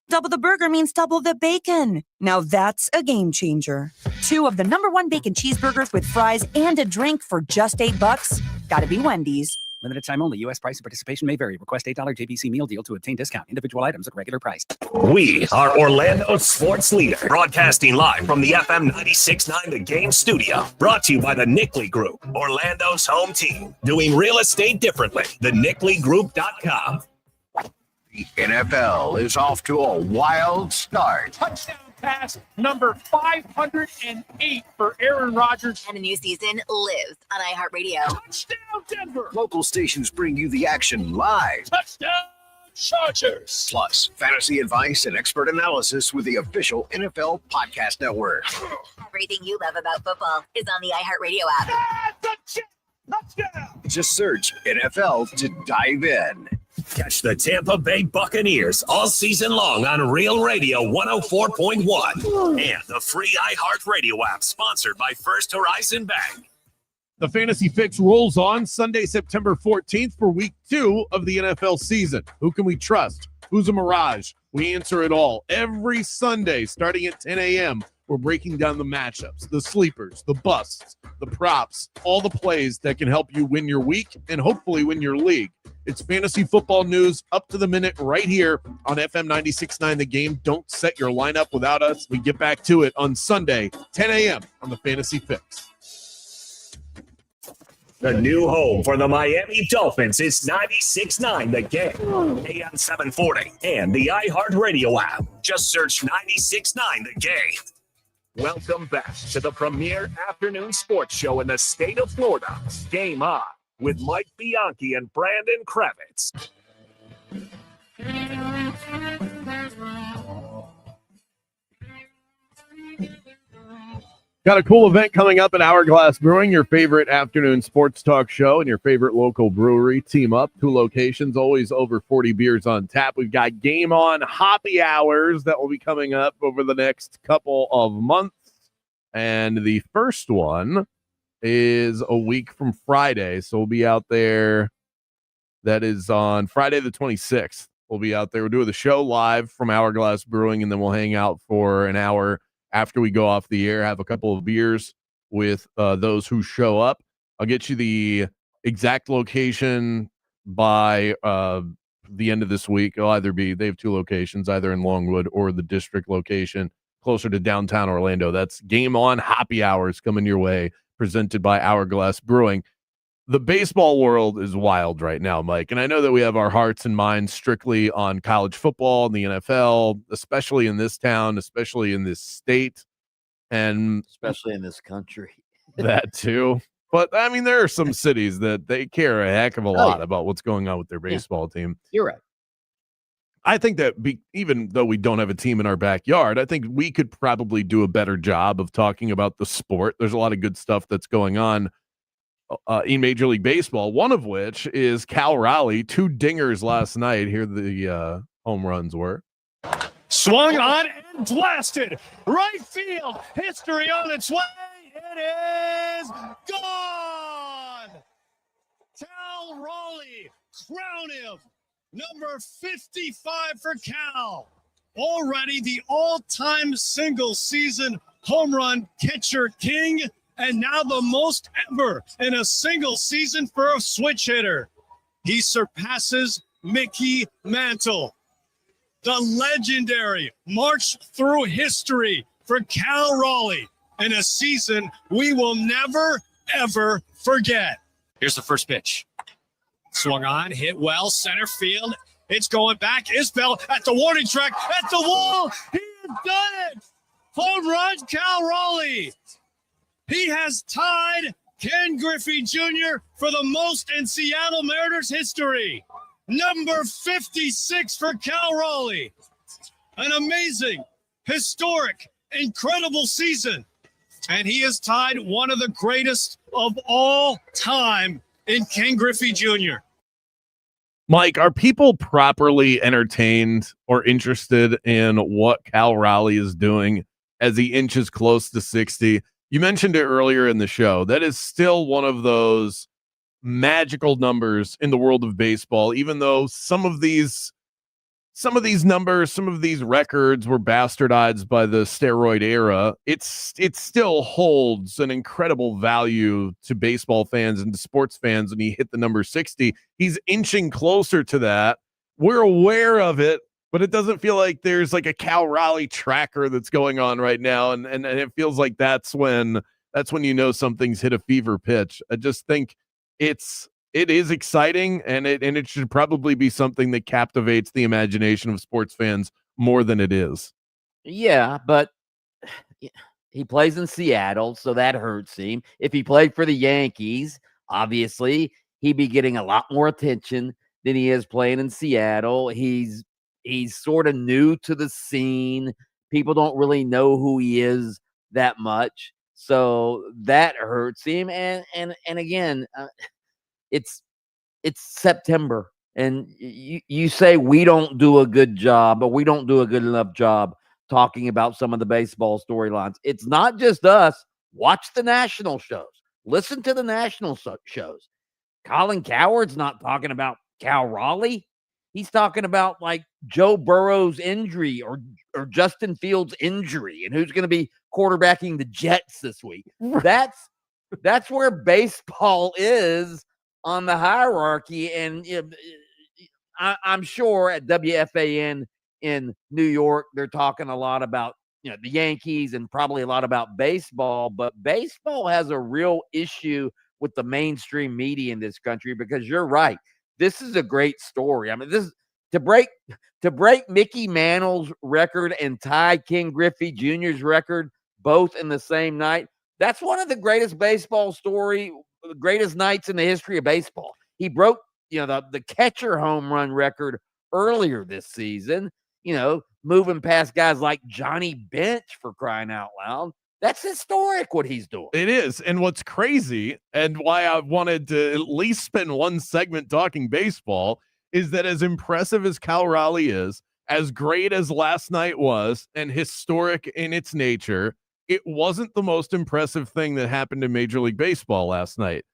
Double the burger means double the bacon. Now that's a game changer. 2 of the #1 bacon cheeseburgers with fries and a drink for just $8. Gotta be Wendy's. Limited time only. U.S. price and participation may vary. Request $8 JBC meal deal to obtain discount. Individual items at regular price. We are Orlando's sports leader, broadcasting live from the FM 96.9 The Game studio. Brought to you by the Nickley Group, Orlando's home team. Doing real estate differently. TheNickleyGroup.com. The NFL is off to a wild start. Touchdown pass number 508 for Aaron Rodgers. And the new season lives on iHeartRadio. Touchdown Denver. Local stations bring you the action live. Touchdown Chargers. Plus, fantasy advice and expert analysis with the official NFL Podcast Network. Everything you love about football is on the iHeartRadio app. Touchdown. Just search NFL to dive in. Catch the Tampa Bay Buccaneers all season long on Real Radio 104.1 and the free iHeartRadio app, sponsored by First Horizon Bank. The Fantasy Fix rolls on Sunday, September 14th for week 2 of the NFL season. Who can we trust? Who's a mirage? We answer it all every Sunday starting at 10 a.m. We're breaking down the matchups, the sleepers, the busts, the props, all the plays that can help you win your week and hopefully win your league. It's fantasy football news up to the minute right here on FM 96.9 The Game. Don't set your lineup without us. We get back to it on Sunday, 10 a.m. on the Fantasy Fix. The new home for the Miami Dolphins is 96.9 The Game, AM 740, and the iHeartRadio app. Just search 96.9 The Game. Welcome back to the premier afternoon sports show in the state of Florida. Game On with Mike Bianchi and Brandon Kravitz. Got a cool event coming up at Hourglass Brewing, your favorite afternoon sports talk show and your favorite local brewery. Team up, 2 locations, always over 40 beers on tap. We've got Game On Hoppy Hours that will be coming up over the next couple of months. And the first one is a week from Friday. So we'll be out there. That is on Friday the 26th. We'll be out there. We'll do the show live from Hourglass Brewing, and then we'll hang out for an hour after we go off the air, have a couple of beers with those who show up. I'll get you the exact location by the end of this week. It'll either be, they have 2 locations, either in Longwood or the district location closer to downtown Orlando. That's Game On Hoppy Hours coming your way, presented by Hourglass Brewing. The baseball world is wild right now, Mike, and I know that we have our hearts and minds strictly on college football and the NFL, especially in this town, especially in this state, and especially in this country. That too. But, I mean, there are some cities that they care a heck of a lot about what's going on with their baseball team. You're right. I think that even though we don't have a team in our backyard, I think we could probably do a better job of talking about the sport. There's a lot of good stuff that's going on in Major League Baseball, one of which is Cal Raleigh, 2 dingers last night. Here the home runs were. Swung on and blasted. Right field. History on its way. It is gone. Cal Raleigh, crown him. Number 55 for Cal. Already the all-time single season home run catcher king, and now the most ever in a single season for a switch hitter. He surpasses Mickey Mantle. The legendary march through history for Cal Raleigh in a season we will never, ever forget. Here's the first pitch. Swung on, hit well, center field. It's going back. Isbell at the warning track, at the wall. He has done it. Home run, Cal Raleigh. He has tied Ken Griffey Jr. for the most in Seattle Mariners history. Number 56 for Cal Raleigh. An amazing, historic, incredible season. And he has tied one of the greatest of all time in Ken Griffey Jr. Mike, are people properly entertained or interested in what Cal Raleigh is doing as he inches close to 60? You mentioned it earlier in the show. That is still one of those magical numbers in the world of baseball, even though some of these numbers, some of these records were bastardized by the steroid era. It still holds an incredible value to baseball fans and to sports fans when he hit the number 60. He's inching closer to that. We're aware of it, but it doesn't feel like there's like a Cal Raleigh tracker that's going on right now. And it feels like that's when you know something's hit a fever pitch. I just think it is exciting, and it should probably be something that captivates the imagination of sports fans more than it is. Yeah, but he plays in Seattle, so that hurts him. If he played for the Yankees, obviously he'd be getting a lot more attention than he is playing in Seattle. He's sort of new to the scene. People don't really know who he is that much, so that hurts him. And again, it's September, and you say we don't do a good job, but we don't do a good enough job talking about some of the baseball storylines. It's not just us. Watch the national shows. Listen to the national shows. Colin Cowherd's not talking about Cal Raleigh. He's talking about like Joe Burrow's injury or Justin Fields' injury and who's going to be quarterbacking the Jets this week. That's where baseball is on the hierarchy. And I'm sure at WFAN in New York, they're talking a lot about the Yankees and probably a lot about baseball, but baseball has a real issue with the mainstream media in this country because you're right. This is a great story. I mean, this to break Mickey Mantle's record and tie Ken Griffey Jr.'s record both in the same night. That's one of the greatest baseball story, the greatest nights in the history of baseball. He broke, the catcher home run record earlier this season, moving past guys like Johnny Bench, for crying out loud. That's historic what he's doing. It is. And what's crazy and why I wanted to at least spend one segment talking baseball is that as impressive as Cal Raleigh is, as great as last night was and historic in its nature, it wasn't the most impressive thing that happened in Major League Baseball last night.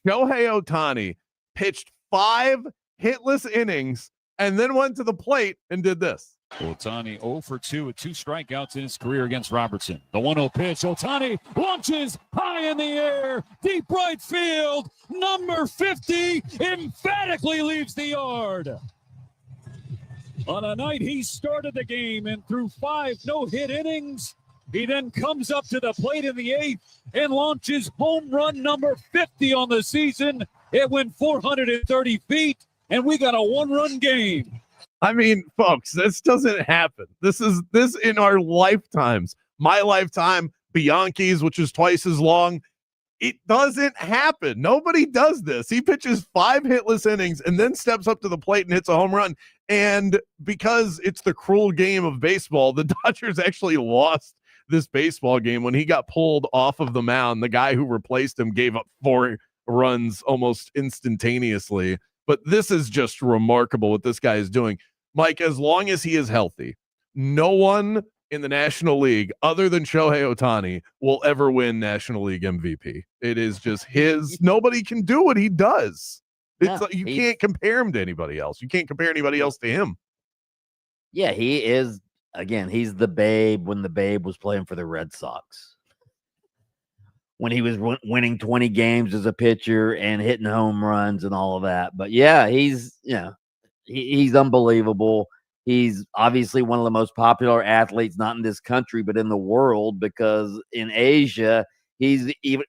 Shohei Ohtani pitched 5 hitless innings and then went to the plate and did this. Ohtani 0 for 2 with 2 strikeouts in his career against Robertson. The 1-0 pitch. Ohtani launches high in the air, deep right field. Number 50 emphatically leaves the yard. On a night he started the game and threw 5 no-hit innings, he then comes up to the plate in the 8th and launches home run number 50 on the season. It went 430 feet, and we got a 1-run game. I mean, folks, this doesn't happen. This in our lifetimes. My lifetime, Bianchi's, which is twice as long. It doesn't happen. Nobody does this. He pitches 5 hitless innings and then steps up to the plate and hits a home run. And because it's the cruel game of baseball, the Dodgers actually lost this baseball game when he got pulled off of the mound. The guy who replaced him gave up 4 runs almost instantaneously. But this is just remarkable what this guy is doing. Mike, as long as he is healthy, no one in the National League other than Shohei Ohtani will ever win National League MVP. It is just his. Nobody can do what he does. It's like you can't compare him to anybody else. You can't compare anybody else to him. Yeah, he is. Again, he's the Babe when the Babe was playing for the Red Sox. When he was winning 20 games as a pitcher and hitting home runs and all of that. But yeah, he's unbelievable. He's obviously one of the most popular athletes, not in this country, but in the world, because in Asia, he's an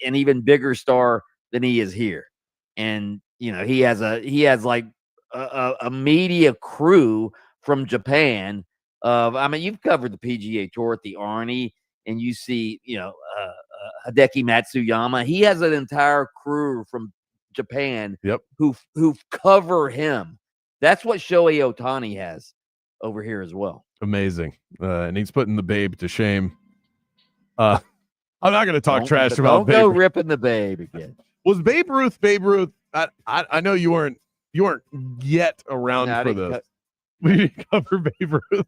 even bigger star than he is here. And, he has like a media crew from Japan. You've covered the PGA Tour at the Arnie, and you see, Hideki Matsuyama. He has an entire crew from Japan who cover him. That's what Shohei Ohtani has over here as well. Amazing. And he's putting the Babe to shame. I'm not going to talk trash about Babe. Don't go ripping the Babe again. Was Babe Ruth? I know you weren't yet around for this. We didn't cover Babe Ruth.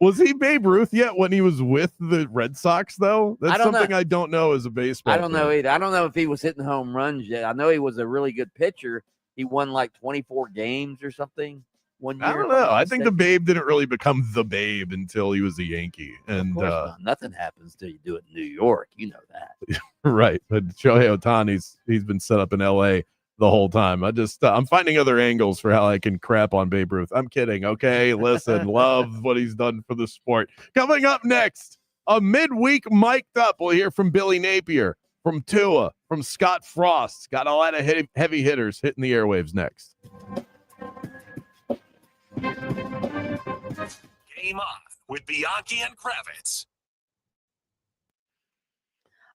Was he Babe Ruth yet when he was with the Red Sox, though? That's something I don't know as a baseball I don't know either. I don't know if he was hitting home runs yet. I know he was a really good pitcher. He won like 24 games or something one year. I don't know. I think the Babe didn't really become the Babe until he was a Yankee. And nothing happens till you do it in New York. You know that. Right. But Shohei Ohtani's he's been set up in LA the whole time. I'm finding other angles for how I can crap on Babe Ruth. I'm kidding. Okay. Listen, love what he's done for the sport. Coming up next, a midweek mic'd up. We'll hear from Billy Napier, from Tua, from Scott Frost. Got a lot of heavy hitters hitting the airwaves next. Game off with Bianchi and Kravitz.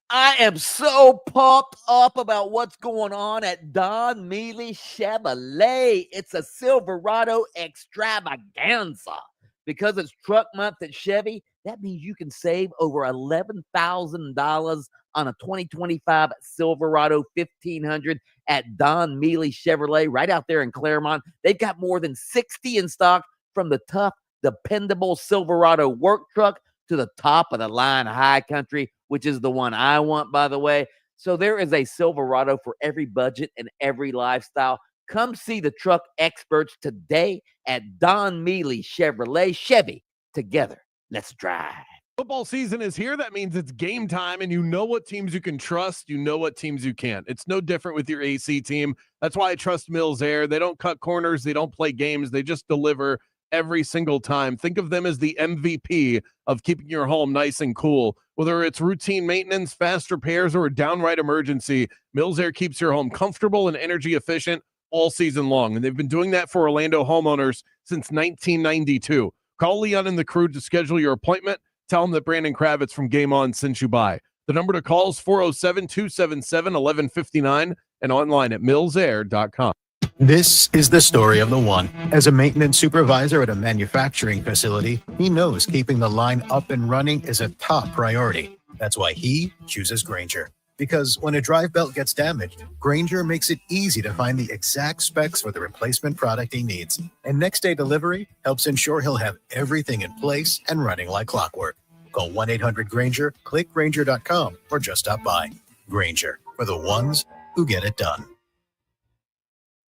I am so pumped up about what's going on at Don Mealy Chevrolet. It's a Silverado extravaganza. Because it's truck month at Chevy, that means you can save over $11,000 on a 2025 Silverado 1500 at Don Mealy Chevrolet right out there in Claremont. They've got more than 60 in stock, from the tough, dependable Silverado work truck to the top of the line high country, which is the one I want, by the way. So there is a Silverado for every budget and every lifestyle. Come see the truck experts today at Don Mealy Chevrolet. Chevy, together, let's drive. Football season is here. That means it's game time, and you know what teams you can trust. You know what teams you can't. It's no different with your AC team. That's why I trust Mills Air. They don't cut corners. They don't play games. They just deliver every single time. Think of them as the MVP of keeping your home nice and cool. Whether it's routine maintenance, fast repairs, or a downright emergency, Mills Air keeps your home comfortable and energy efficient all season long. And they've been doing that for Orlando homeowners since 1992. Call Leon and the crew to schedule your appointment. Tell them that Brandon Kravitz from Game On sent you by. The number to call is 407-277-1159 and online at millsair.com. This is the story of the one. As a maintenance supervisor at a manufacturing facility, he knows keeping the line up and running is a top priority. That's why he chooses Grainger. Because when a drive belt gets damaged, Grainger makes it easy to find the exact specs for the replacement product he needs. And next day delivery helps ensure he'll have everything in place and running like clockwork. Call 1-800-GRAINGER, click Grainger.com, or just stop by. Grainger, for the ones who get it done.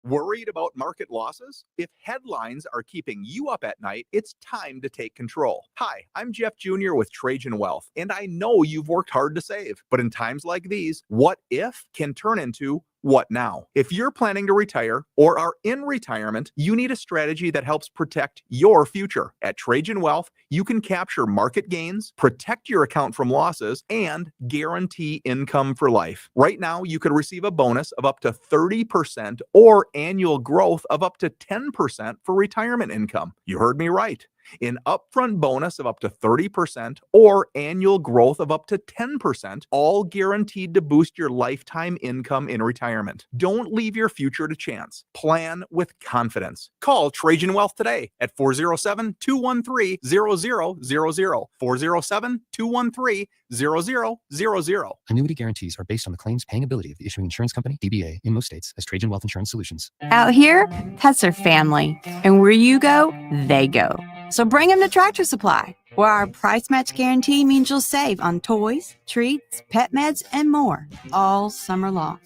Worried about market losses? If headlines are keeping you up at night, it's time to take control. Hi, I'm Jeff Jr. with Trajan Wealth, and I know you've worked hard to save. But in times like these, what if can turn into what now? If you're planning to retire or are in retirement, you need a strategy that helps protect your future. At Trajan Wealth, you can capture market gains, protect your account from losses, and guarantee income for life. Right now, you could receive a bonus of up to 30% or annual growth of up to 10% for retirement income. You heard me right. An upfront bonus of up to 30% or annual growth of up to 10%, all guaranteed to boost your lifetime income in retirement. Don't leave your future to chance. Plan with confidence. Call Trajan Wealth today at 407-213-0000. 407-213-0000. Annuity guarantees are based on the claims paying ability of the issuing insurance company, DBA, in most states as Trajan Wealth Insurance Solutions. Out here, pets are family, and where you go, they go. So bring them to Tractor Supply, where our price match guarantee means you'll save on toys, treats, pet meds, and more all summer long.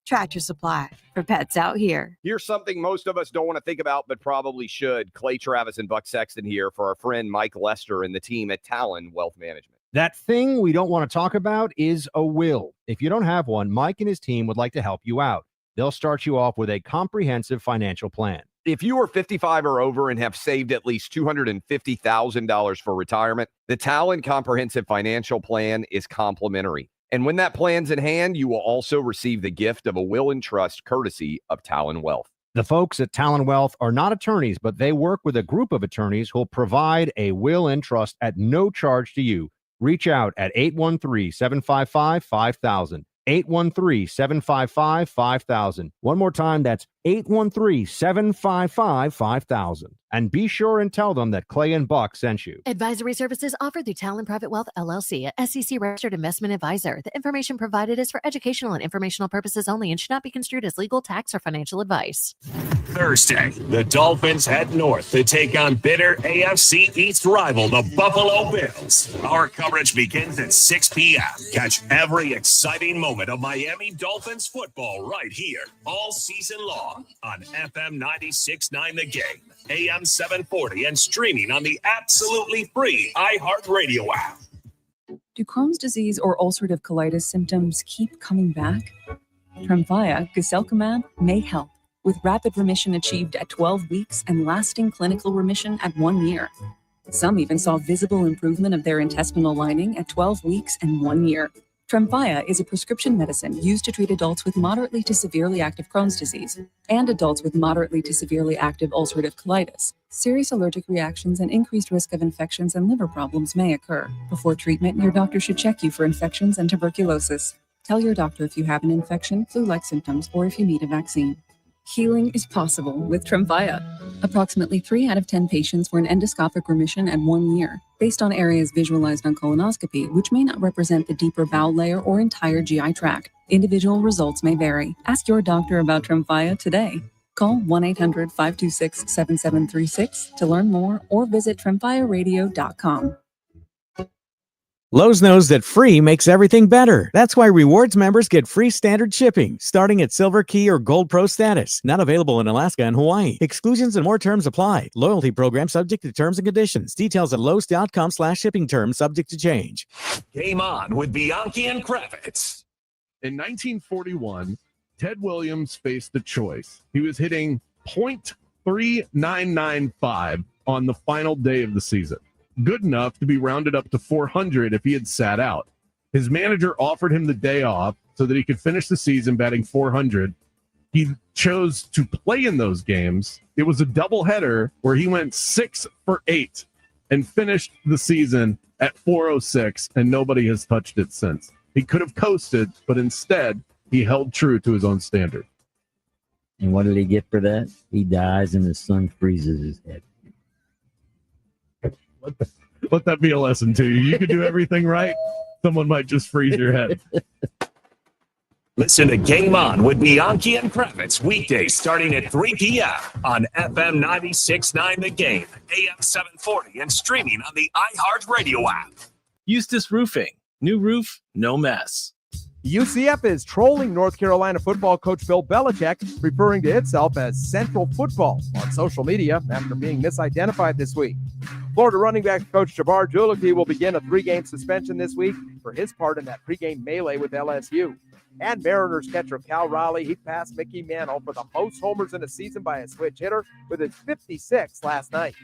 Tractor Supply, for pets out here. Here's something most of us don't want to think about, but probably should. Clay Travis and Buck Sexton here for our friend Mike Lester and the team at Talon Wealth Management. That thing we don't want to talk about is a will. If you don't have one, Mike and his team would like to help you out. They'll start you off with a comprehensive financial plan. If you are 55 or over and have saved at least $250,000 for retirement, the Talon Comprehensive Financial Plan is complimentary. And when that plan's in hand, you will also receive the gift of a will and trust courtesy of Talon Wealth. The folks at Talon Wealth are not attorneys, but they work with a group of attorneys who'll provide a will and trust at no charge to you. Reach out at 813-755-5000. 813-755-5000. One more time, that's 813-755-5000. And be sure and tell them that Clay and Buck sent you. Advisory services offered through Talon Private Wealth, LLC, a SEC-registered investment advisor. The information provided is for educational and informational purposes only and should not be construed as legal, tax, or financial advice. Thursday, the Dolphins head north to take on bitter AFC East rival, the Buffalo Bills. Our coverage begins at 6 p.m. Catch every exciting moment of Miami Dolphins football right here all season long on FM 96.9 The Game, AM 740, and streaming on the absolutely free iHeartRadio app. Do Crohn's disease or ulcerative colitis symptoms keep coming back? Tremfya, guselkumab, may help, with rapid remission achieved at 12 weeks and lasting clinical remission at 1 year. Some even saw visible improvement of their intestinal lining at 12 weeks and 1 year. Tremfya is a prescription medicine used to treat adults with moderately to severely active Crohn's disease and adults with moderately to severely active ulcerative colitis. Serious allergic reactions and increased risk of infections and liver problems may occur. Before treatment, your doctor should check you for infections and tuberculosis. Tell your doctor if you have an infection, flu-like symptoms, or if you need a vaccine. Healing is possible with Tremfya. Approximately 3 out of 10 patients were in endoscopic remission at 1 year, based on areas visualized on colonoscopy, which may not represent the deeper bowel layer or entire GI tract. Individual results may vary. Ask your doctor about Tremfya today. Call 1-800-526-7736 to learn more or visit tremfyaradio.com. Lowe's knows that free makes everything better. That's why rewards members get free standard shipping, starting at Silver Key or Gold Pro status. Not available in Alaska and Hawaii. Exclusions and more terms apply. Loyalty program subject to terms and conditions. Details at Lowe's.com/shipping terms subject to change. Game on with Bianchi and Kravitz. In 1941, Ted Williams faced the choice. He was hitting .3995 on the final day of the season. Good enough to be rounded up to 400 if he had sat out. His manager offered him the day off so that he could finish the season batting 400. He chose to play in those games. It was a doubleheader where he went 6 for 8 and finished the season at 406, and nobody has touched it since. He could have coasted, but instead he held true to his own standard. And what did he get for that? He dies and his son freezes his head. Let that be a lesson to you. You can do everything right. Someone might just freeze your head. Listen to Game On with Bianchi and Kravitz weekdays starting at 3 p.m. on FM 96.9 The Game, AM 740, and streaming on the iHeartRadio app. Eustace Roofing. New roof, no mess. UCF is trolling North Carolina football coach Bill Belichick, referring to itself as Central Football on social media after being misidentified this week. Florida running back coach Jabbar Julicki will begin a 3-game suspension this week for his part in that pregame melee with LSU. And Mariners catcher Cal Raleigh, he passed Mickey Mantle for the most homers in a season by a switch hitter with his 56 last night.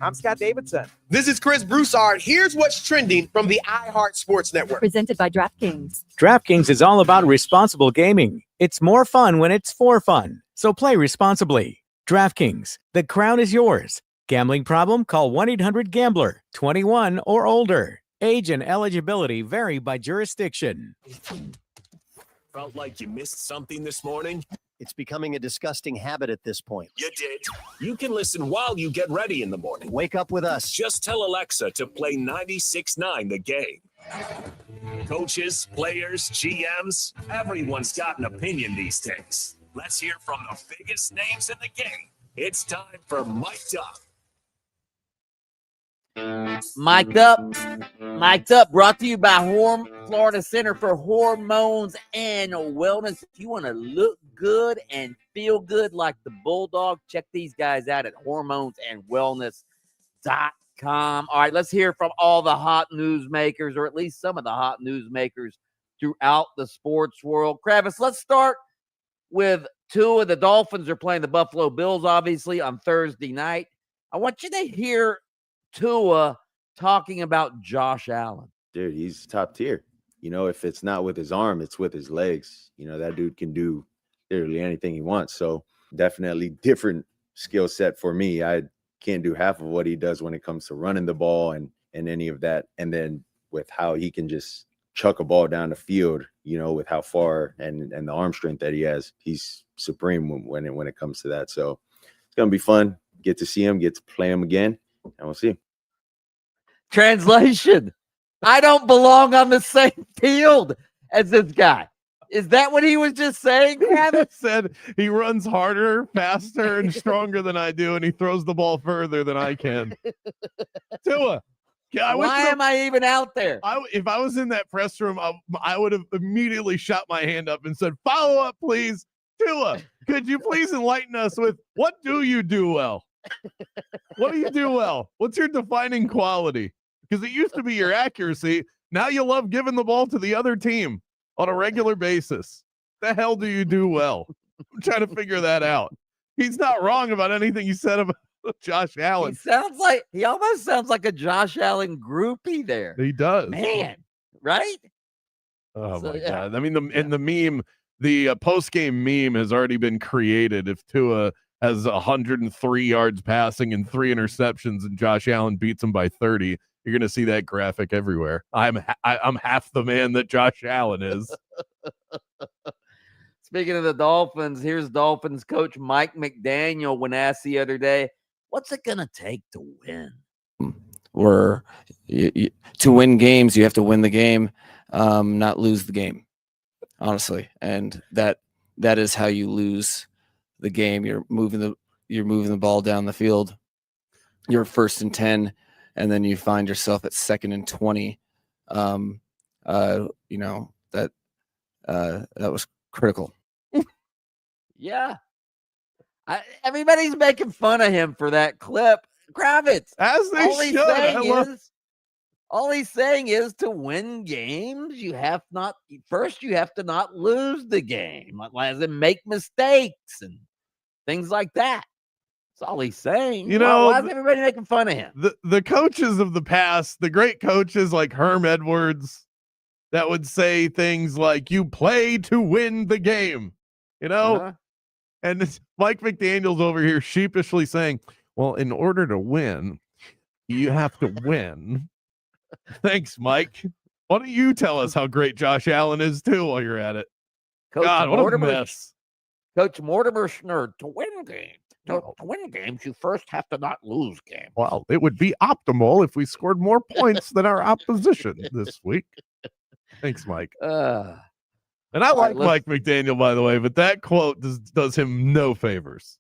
I'm Scott Davidson. This is Chris Broussard. Here's what's trending from the iHeart Sports Network. Presented by DraftKings. DraftKings is all about responsible gaming. It's more fun when it's for fun. So play responsibly. DraftKings, the crown is yours. Gambling problem? Call 1-800-GAMBLER. 21 or older. Age and eligibility vary by jurisdiction. Felt like you missed something this morning? It's becoming a disgusting habit at this point. You did. You can listen while you get ready in the morning. Wake up with us. Just tell Alexa to play 96.9 The Game. Coaches, players, GMs, everyone's got an opinion these days. Let's hear from the biggest names in the game. It's time for Mic'd Up. Mic'd Up, brought to you by Florida Center for Hormones and Wellness. If you want to look good and feel good like the Bulldog, check these guys out at hormonesandwellness.com. All right, let's hear from all the hot newsmakers, or at least some of the hot newsmakers throughout the sports world. Kravitz, let's start with Tua. The Dolphins are playing the Buffalo Bills, obviously, on Thursday night. I want you to hear Tua talking about Josh Allen. Dude, he's top tier. You know, if it's not with his arm, it's with his legs. You know, that dude can do literally anything he wants. So definitely different skill set for me. I can't do half of what he does when it comes to running the ball and any of that. And then with how he can just chuck a ball down the field, you know, with how far and the arm strength that he has, he's supreme when it comes to that. So it's going to be fun. Get to see him, get to play him again, and we'll see. Translation: I don't belong on the same field as this guy. Is that what he was just saying? He said he runs harder, faster, and stronger than I do, and he throws the ball further than I can. Tua. Why am I even out there? If I was in that press room, I would have immediately shot my hand up and said, "Follow up, please. Tua, could you please enlighten us with what do you do well? What do you do well? What's your defining quality? Because it used to be your accuracy. Now you love giving the ball to the other team on a regular basis. The hell do you do well?" I'm trying to figure that out. He's not wrong about anything he said about Josh Allen. He almost sounds like a Josh Allen groupie there. He does. Man, right? Oh, my God. I mean, the meme, the post-game meme has already been created. If Tua has 103 yards passing and 3 interceptions and Josh Allen beats him by 30, you're going to see that graphic everywhere. I'm half the man that Josh Allen is. Speaking of the Dolphins, here's Dolphins coach Mike McDaniel when asked the other day, what's it going to take to win? To win games, you have to win the game, not lose the game, honestly. And that is how you lose the game. You're moving the ball down the field. You're 1st and 10, and then you find yourself at 2nd and 20 You know, that was critical. Yeah. Everybody's making fun of him for that clip. Kravitz. As they should. All he's saying is to win games, you have to not lose the game. As in make mistakes and things like that. That's all he's saying. You know, why is everybody making fun of him? The coaches of the past, the great coaches like Herm Edwards, that would say things like, you play to win the game, you know? Uh-huh. And it's Mike McDaniel's over here sheepishly saying, well, in order to win, you have to win. Thanks, Mike. Why don't you tell us how great Josh Allen is, too, while you're at it? God, what a mess. Coach Mortimer Schnurr, to win a game. To win games, you first have to not lose games. Well, it would be optimal if we scored more points than our opposition this week. Thanks, Mike. And I like Mike McDaniel, by the way, but that quote does him no favors.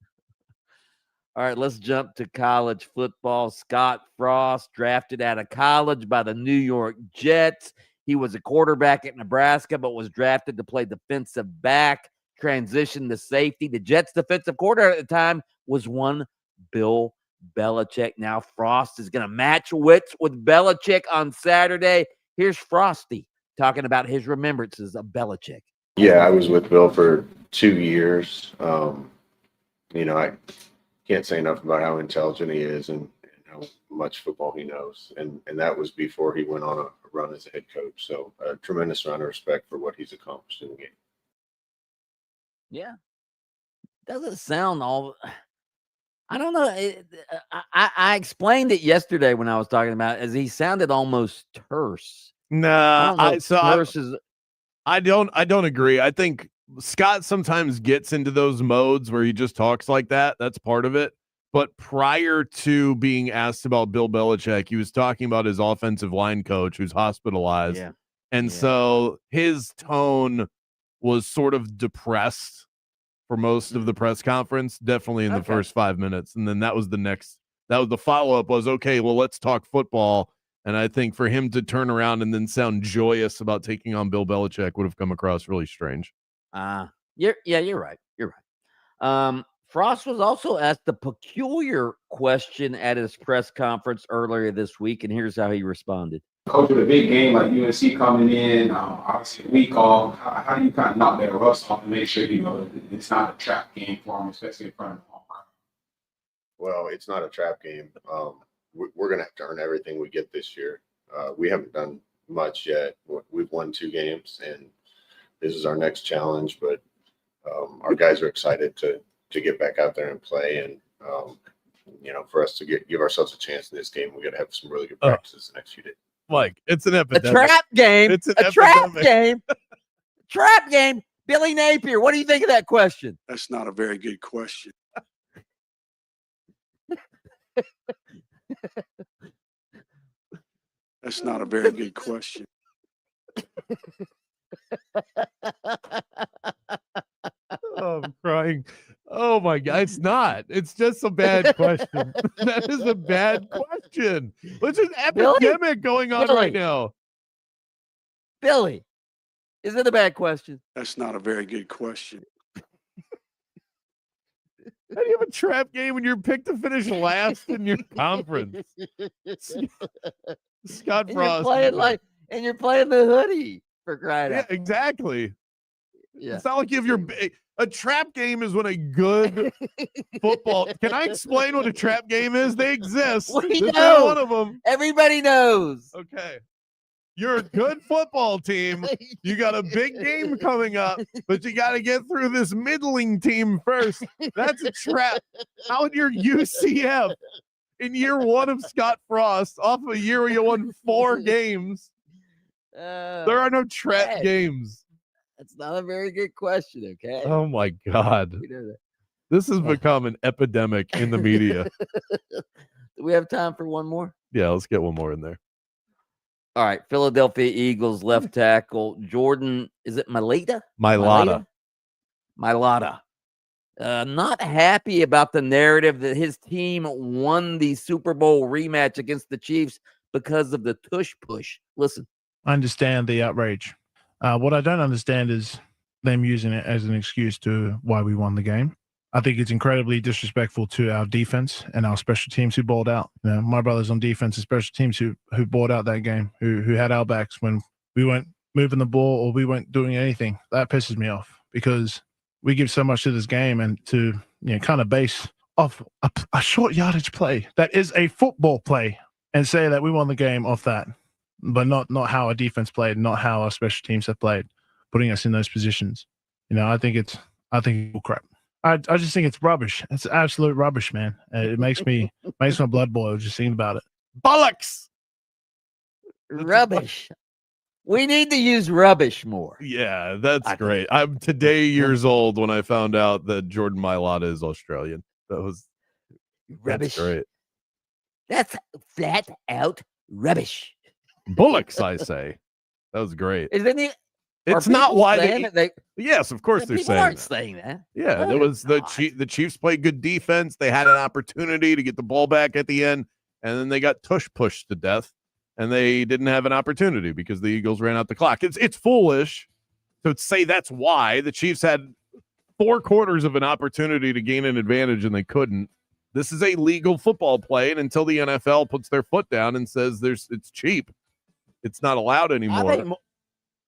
All right, let's jump to college football. Scott Frost, drafted out of college by the New York Jets. He was a quarterback at Nebraska, but was drafted to play defensive back, transitioned to safety. The Jets' defensive coordinator at the time was one Bill Belichick. Now Frost is going to match wits with Belichick on Saturday. Here's Frosty talking about his remembrances of Belichick. Yeah, I was with Bill for 2 years. I can't say enough about how intelligent he is and how much football he knows. And that was before he went on a run as a head coach. So a tremendous amount of respect for what he's accomplished in the game. Yeah. Doesn't sound all... I don't know. I explained it yesterday when I was talking about it, as he sounded almost terse. Nah, I don't agree. I think Scott sometimes gets into those modes where he just talks like that. That's part of it. But prior to being asked about Bill Belichick, he was talking about his offensive line coach who's hospitalized. Yeah. And so his tone was sort of depressed for most of the press conference, definitely in the first 5 minutes. And then that was the follow-up was, okay, well, let's talk football. And I think for him to turn around and then sound joyous about taking on Bill Belichick would have come across really strange. You're right. You're right. Frost was also asked the peculiar question at his press conference earlier this week, and here's how he responded. Coach, with a big game like UNC coming in, obviously a week off, how do you kind of knock that rust off and make sure, it's not a trap game for them, especially in front of home crowd? Well, it's not a trap game. We're going to have to earn everything we get this year. We haven't done much yet. We've won 2 games, and this is our next challenge, but our guys are excited to get back out there and play. And, for us to give ourselves a chance in this game, we got to have some really good practices the next few days. Mike, it's an epidemic. A trap game. It's an trap epidemic. game. Trap game. Billy Napier, what do you think of that question? That's not a very good question. That's not a very good question. Oh, I'm crying. Oh my God. It's not. It's just a bad question. That is a bad question. There's an epidemic going on right now. Billy, is it a bad question? That's not a very good question. How do you have a trap game when you're picked to finish last in your conference? Scott Frost. And you're playing the hoodie, for crying out. Yeah, exactly. Yeah. It's not like if a trap game is when a good football. Can I explain what a trap game is? They exist. We This is know. one of them. Everybody knows. Okay. You're a good football team. You got a big game coming up, but you got to get through this middling team first. That's a trap. How in your UCF in year 1 of Scott Frost, off a year where you won 4 games, there are no trap games. That's not a very good question, okay? Oh, my God. We know that. This has become an epidemic in the media. Do we have time for one more? Yeah, let's get one more in there. All right, Philadelphia Eagles left tackle Jordan, is it Mailata? Mailata. Not happy about the narrative that his team won the Super Bowl rematch against the Chiefs because of the tush push. Listen. I understand the outrage. What I don't understand is them using it as an excuse to why we won the game. I think it's incredibly disrespectful to our defense and our special teams who balled out. You know, my brothers on defense and special teams who balled out that game, who had our backs when we weren't moving the ball or we weren't doing anything. That pisses me off because we give so much to this game, and to kind of base off a short yardage play that is a football play and say that we won the game off that, but not how our defense played, not how our special teams have played, putting us in those positions. I think it's crap. I just think it's rubbish. It's absolute rubbish, man. It makes my blood boil just thinking about it. Bollocks. Rubbish. We need to use rubbish more. Yeah, that's great. I'm today years old when I found out that Jordan Mailata is Australian. That was rubbish. That's great. That's flat out rubbish. Bullocks, I say. That was great. Isn't it? It's not why they. Yes, of course they're people saying aren't that. saying that. Yeah, there was the Chiefs played good defense. They had an opportunity to get the ball back at the end, and then they got pushed to death, and they didn't have an opportunity because the Eagles ran out the clock. It's foolish to say that's why. The Chiefs had 4 quarters of an opportunity to gain an advantage, and they couldn't. This is a legal football play, and until the NFL puts their foot down and says it's cheap, it's not allowed anymore.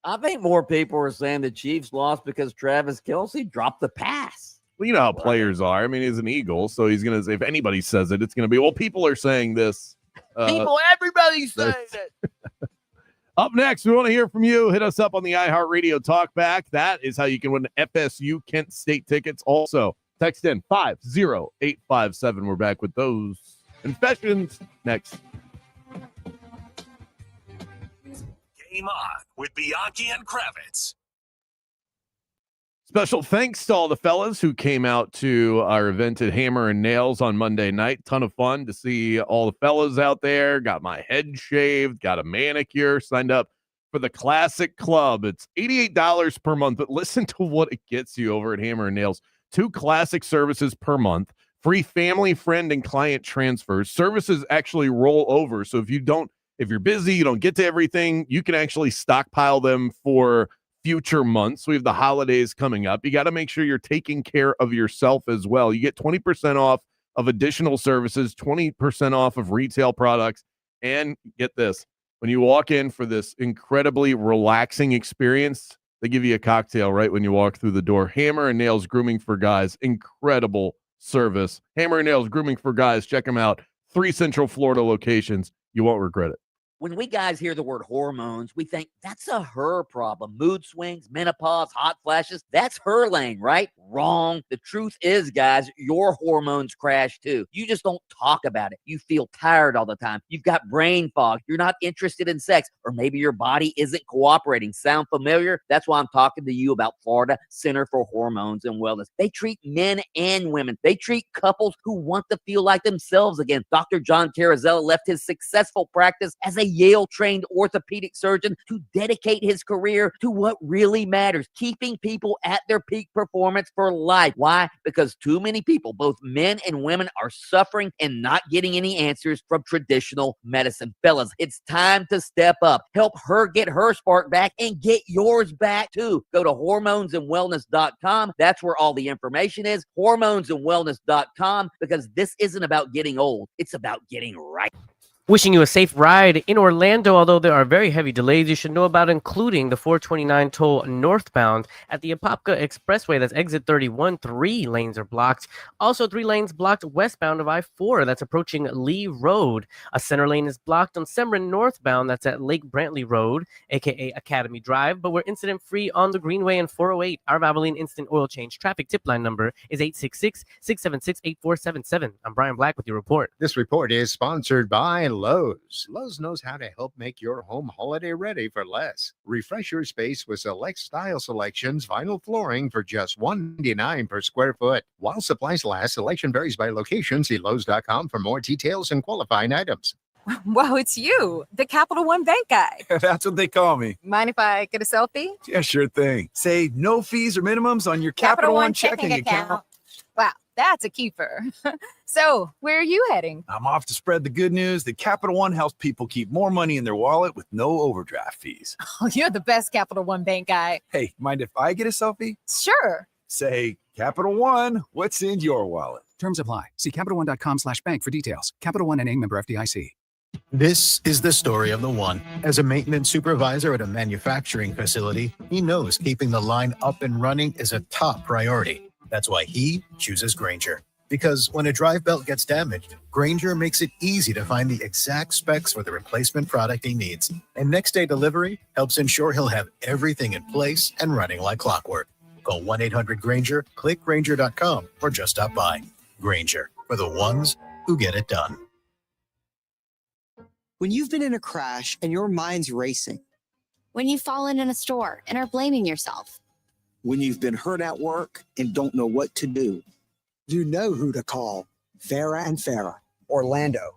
I think more people are saying the Chiefs lost because Travis Kelce dropped the pass. Well, you know how players are. I mean, he's an Eagle, so he's going to say, if anybody says it, it's going to be, well, people are saying this. Everybody's saying it. Up next, we want to hear from you. Hit us up on the iHeartRadio Talkback. That is how you can win FSU Kent State tickets. Also, text in 50857. We're back with those confessions next. Game on with Bianchi and Kravitz. Special thanks to all the fellas who came out to our event at Hammer and Nails on Monday night. Ton of fun to see all the fellas out there. Got my head shaved, got a manicure, signed up for the Classic Club. It's $88 per month, but listen to what it gets you over at Hammer and Nails. 2 classic services per month, free family, friend, and client transfers. Services actually roll over, so if you're busy, you don't get to everything, you can actually stockpile them for future months. We have the holidays coming up. You got to make sure you're taking care of yourself as well. You get 20% off of additional services, 20% off of retail products, and get this. When you walk in for this incredibly relaxing experience, they give you a cocktail right when you walk through the door. Hammer and Nails Grooming for Guys. Incredible service. Hammer and Nails Grooming for Guys. Check them out. 3 Central Florida locations. You won't regret it. When we guys hear the word hormones, we think that's a her problem. Mood swings, menopause, hot flashes, that's her lane, right? Wrong. The truth is, guys, your hormones crash too. You just don't talk about it. You feel tired all the time. You've got brain fog. You're not interested in sex, or maybe your body isn't cooperating. Sound familiar? That's why I'm talking to you about Florida Center for Hormones and Wellness. They treat men and women. They treat couples who want to feel like themselves again. Dr. John Terrazella left his successful practice as a Yale-trained orthopedic surgeon to dedicate his career to what really matters, keeping people at their peak performance for life. Why? Because too many people, both men and women, are suffering and not getting any answers from traditional medicine. Fellas, it's time to step up. Help her get her spark back and get yours back too. Go to hormonesandwellness.com. That's where all the information is. Hormonesandwellness.com, because this isn't about getting old. It's about getting right. Wishing you a safe ride in Orlando. Although there are very heavy delays you should know about, including the 429 toll northbound at the Apopka Expressway. That's exit 31. 3 lanes are blocked. Also 3 lanes blocked westbound of I-4. That's approaching Lee Road. A center lane is blocked on Semron northbound. That's at Lake Brantley Road, aka Academy Drive. But we're incident free on the Greenway and 408. Our Valvoline instant oil change traffic tip line number is 866-676-8477. I'm Brian Black with your report. This report is sponsored by Lowe's. Lowe's knows how to help make your home holiday ready for less. Refresh your space with select style selections, vinyl flooring for just $1.99 per square foot. While supplies last, selection varies by location. See Lowe's.com for more details and qualifying items. Wow, it's you, the Capital One Bank guy. That's what they call me. Mind if I get a selfie? Yeah, sure thing. Say no fees or minimums on your Capital One checking account. Wow, That's a keeper. So, where are you heading? I'm off to spread the good news that Capital One helps people keep more money in their wallet with no overdraft fees. Oh, you're the best Capital One bank guy. Hey, mind if I get a selfie? Sure. Say, Capital One, what's in your wallet? Terms apply. See CapitalOne.com/bank for details. Capital One NA, member FDIC. This is the story of the one. As a maintenance supervisor at a manufacturing facility, he knows keeping the line up and running is a top priority. That's why he chooses Grainger. Because when a drive belt gets damaged, Grainger makes it easy to find the exact specs for the replacement product he needs. And next day delivery helps ensure he'll have everything in place and running like clockwork. Call 1-800-GRAINGER, click Grainger.com, or just stop by. Grainger, for the ones who get it done. When you've been in a crash and your mind's racing. When you've fallen in a store and are blaming yourself. When you've been hurt at work and don't know what to do. You know who to call. Farah and Farah, Orlando.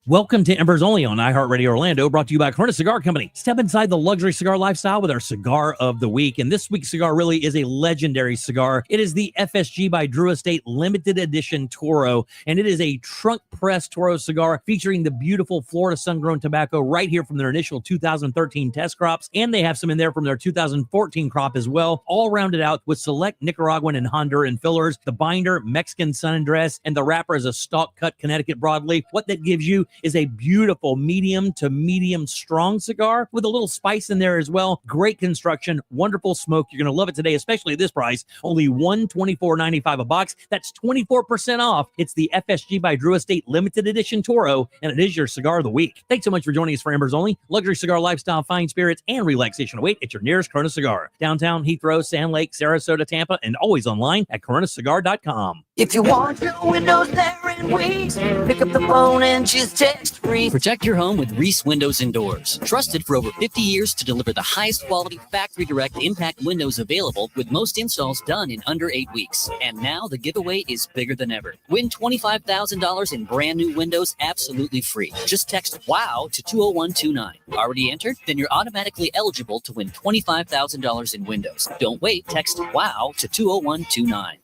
Welcome to Embers Only on iHeartRadio Orlando, brought to you by Corona Cigar Company. Step inside the luxury cigar lifestyle with our cigar of the week. And this week's cigar really is a legendary cigar. It is the FSG by Drew Estate Limited Edition Toro. And it is a trunk press Toro cigar featuring the beautiful Florida sun-grown tobacco right here from their initial 2013 test crops. And they have some in there from their 2014 crop as well, all rounded out with select Nicaraguan and Honduran fillers. The binder, Mexican sun dress, and the wrapper is a stalk cut Connecticut broadleaf. What that gives you is a beautiful medium to medium strong cigar with a little spice in there as well. Great construction, wonderful smoke. You're going to love it today, especially at this price. Only $124.95 a box. That's 24% off. It's the FSG by Drew Estate Limited Edition Toro, and it is your cigar of the week. Thanks so much for joining us for Embers Only. Luxury cigar lifestyle, fine spirits, and relaxation await at your nearest Corona Cigar. Downtown, Heathrow, Sand Lake, Sarasota, Tampa, and always online at coronacigar.com. If you want your windows there in weeks, pick up the phone and just text free. Protect your home with Reese Windows and Doors. Trusted for over 50 years to deliver the highest quality factory direct impact windows available, with most installs done in under 8 weeks. And now the giveaway is bigger than ever. Win $25,000 in brand new windows absolutely free. Just text WOW to 20129. Already entered? Then you're automatically eligible to win $25,000 in windows. Don't wait. Text WOW to 20129.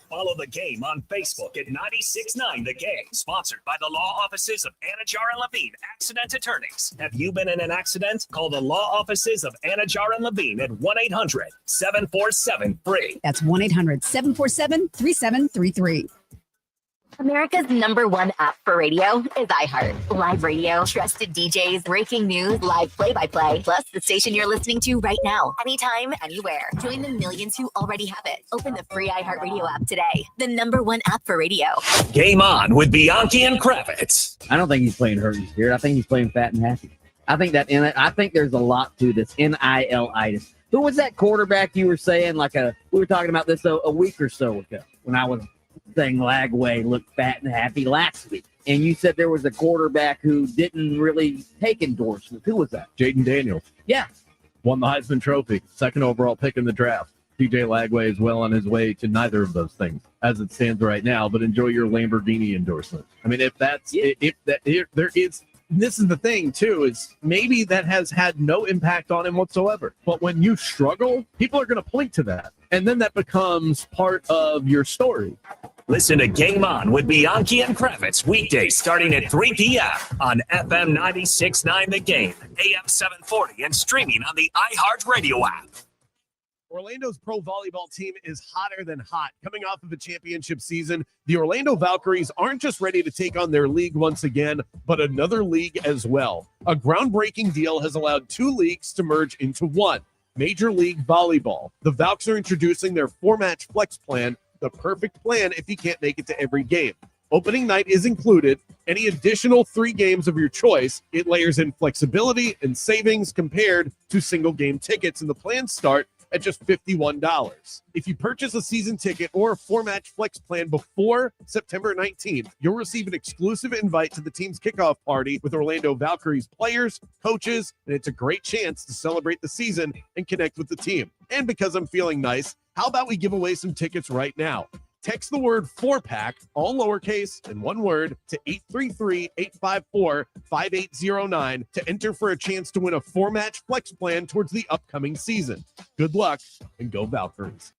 Follow the game on Facebook at 96.9 The Game. Sponsored by the law offices of Anajar and Levine, accident attorneys. Have you been in an accident? Call the law offices of Anajar and Levine at 1-800-747-FREE. That's 1-800-747-3733. America's #1 app for radio is iHeart. Live radio, trusted DJs, breaking news, live play-by-play, plus the station you're listening to right now, anytime, anywhere. Join the millions who already have it. Open the free iHeart Radio app today. The #1 app for radio. Game on with Bianchi and Kravitz. I don't think he's playing hurt and scared. I think he's playing fat and happy. I think there's a lot to this NIL-itis. Who was that quarterback you were saying? We were talking about this a week or so ago when I was saying Lagway looked fat and happy last week. And you said there was a quarterback who didn't really take endorsements. Who was that? Jaden Daniels. Yeah. Won the Heisman Trophy, second overall pick in the draft. TJ Lagway is well on his way to neither of those things as it stands right now, but enjoy your Lamborghini endorsement. I mean, this is the thing too, is maybe that has had no impact on him whatsoever. But when you struggle, people are going to point to that. And then that becomes part of your story. Listen to Game On with Bianchi and Kravitz weekdays starting at 3 p.m. on FM 96.9 The Game, AM 740, and streaming on the iHeart Radio app. Orlando's pro volleyball team is hotter than hot. Coming off of a championship season, the Orlando Valkyries aren't just ready to take on their league once again, but another league as well. A groundbreaking deal has allowed 2 leagues to merge into one, Major League Volleyball. The Valks are introducing their 4-match flex plan, the perfect plan if you can't make it to every game. Opening night is included. Any additional 3 games of your choice, it layers in flexibility and savings compared to single game tickets, and the plans start at just $51. If you purchase a season ticket or a 4-match flex plan before September 19th, you'll receive an exclusive invite to the team's kickoff party with Orlando Valkyries players, coaches, and it's a great chance to celebrate the season and connect with the team. And because I'm feeling nice, how about we give away some tickets right now? Text the word 4-pack, all lowercase and one word, to 833-854-5809 to enter for a chance to win a 4-match flex plan towards the upcoming season. Good luck and go Valkyries.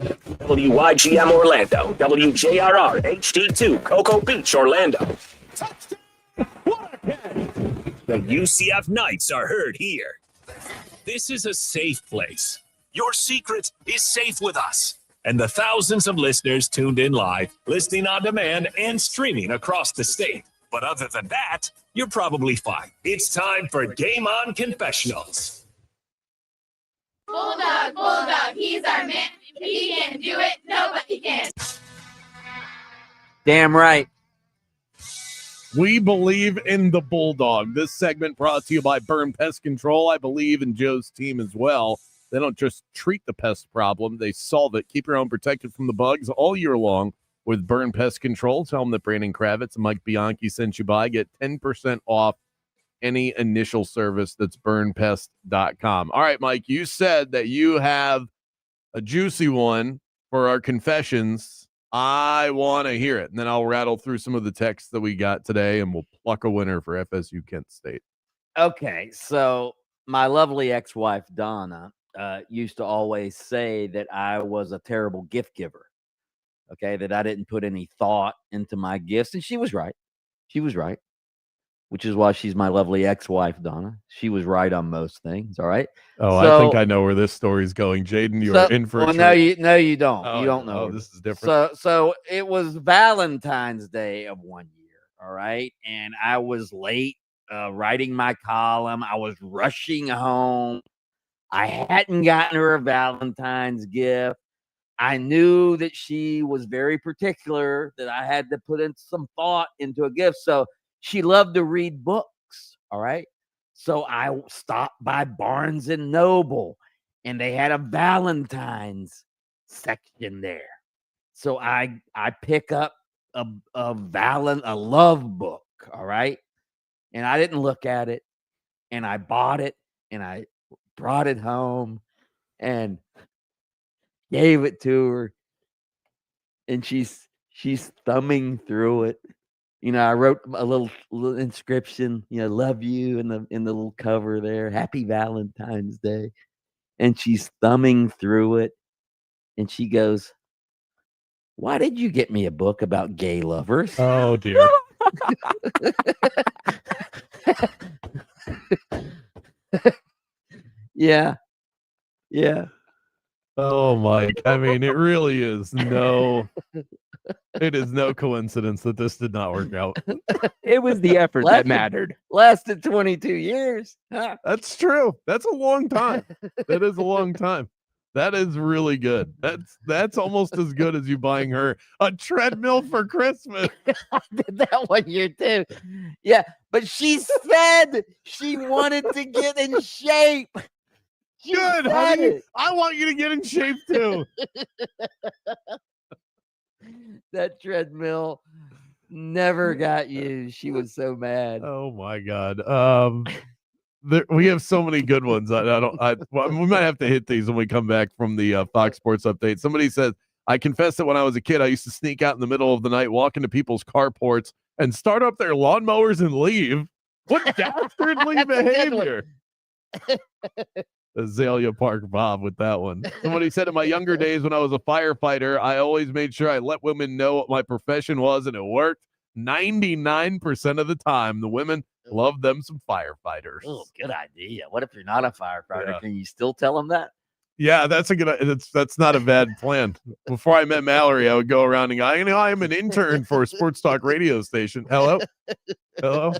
WYGM Orlando, WJRR HD2 Cocoa Beach, Orlando. The UCF Knights are heard here. This is a safe place. Your secret is safe with us. And the thousands of listeners tuned in live, listening on demand, and streaming across the state. But other than that, you're probably fine. It's time for Game On Confessionals. Bulldog, he's our man. If he can do it, nobody can. Damn right. We believe in the Bulldog. This segment brought to you by Burn Pest Control. I believe in Joe's team as well. They don't just treat the pest problem, they solve it. Keep your home protected from the bugs all year long with Burn Pest Control. Tell them that Brandon Kravitz and Mike Bianchi sent you by. Get 10% off any initial service. That's burnpest.com. All right, Mike, you said that you have a juicy one for our confessions. I want to hear it, and then I'll rattle through some of the texts that we got today, and we'll pluck a winner for FSU Kent State. Okay, so my lovely ex-wife, Donna, used to always say that I was a terrible gift giver, okay, that I didn't put any thought into my gifts, and she was right. She was right, which is why she's my lovely ex-wife, Donna. She was right on most things, all right? Oh, so, I think I know where this story's going. Jaden, you are in for a treat. No, you don't. Oh, you don't know. Oh, this is different. So it was Valentine's Day of one year, all right? And I was late writing my column. I was rushing home. I hadn't gotten her a Valentine's gift. I knew that she was very particular, that I had to put in some thought into a gift. So she loved to read books, all right? So I stopped by Barnes and Noble, and they had a Valentine's section there. So I pick up a love book, all right? And I didn't look at it, and I bought it, and I brought it home and gave it to her, and she's thumbing through it. You know, I wrote a little inscription, you know, love you in the little cover there, happy Valentine's Day. And she's thumbing through it, and she goes, why did you get me a book about gay lovers? Oh, dear. Yeah. Oh, Mike. I mean, it really is it is no coincidence that this did not work out. It was the effort that mattered. Lasted 22 years. Huh? That's true. That's a long time. That is a long time. That is really good. That's almost as good as you buying her a treadmill for Christmas. I did that one year too. Yeah, but she said she wanted to get in shape. Good, honey. I want you to get in shape too. That treadmill never got used. She was so mad. Oh my God. We have so many good ones. We might have to hit these when we come back from the Fox Sports update. Somebody says, I confess that when I was a kid, I used to sneak out in the middle of the night, walk into people's carports, and start up their lawnmowers and leave. What dastardly behavior. Azalea Park Bob with that one. Somebody said, in my younger days when I was a firefighter, I always made sure I let women know what my profession was, and it worked 99% of the time. The women love them some firefighters. Oh, good idea. What if you're not a firefighter? Yeah. Can you still tell them that? Yeah, that's not a bad plan. Before I met Mallory, I would go around and go, I am an intern for a sports talk radio station. Hello? No,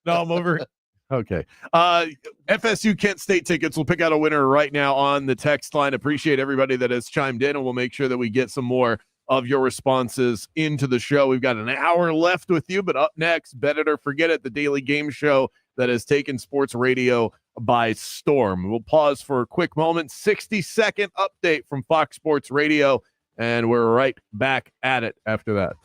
I'm over. Okay. FSU Kent State tickets. We'll pick out a winner right now on the text line. Appreciate everybody that has chimed in, and we'll make sure that we get some more of your responses into the show. We've got an hour left with you, but up next, Bet It or Forget It, the daily game show that has taken sports radio by storm. We'll pause for a quick moment, 60-second update from Fox Sports Radio, and we're right back at it after that.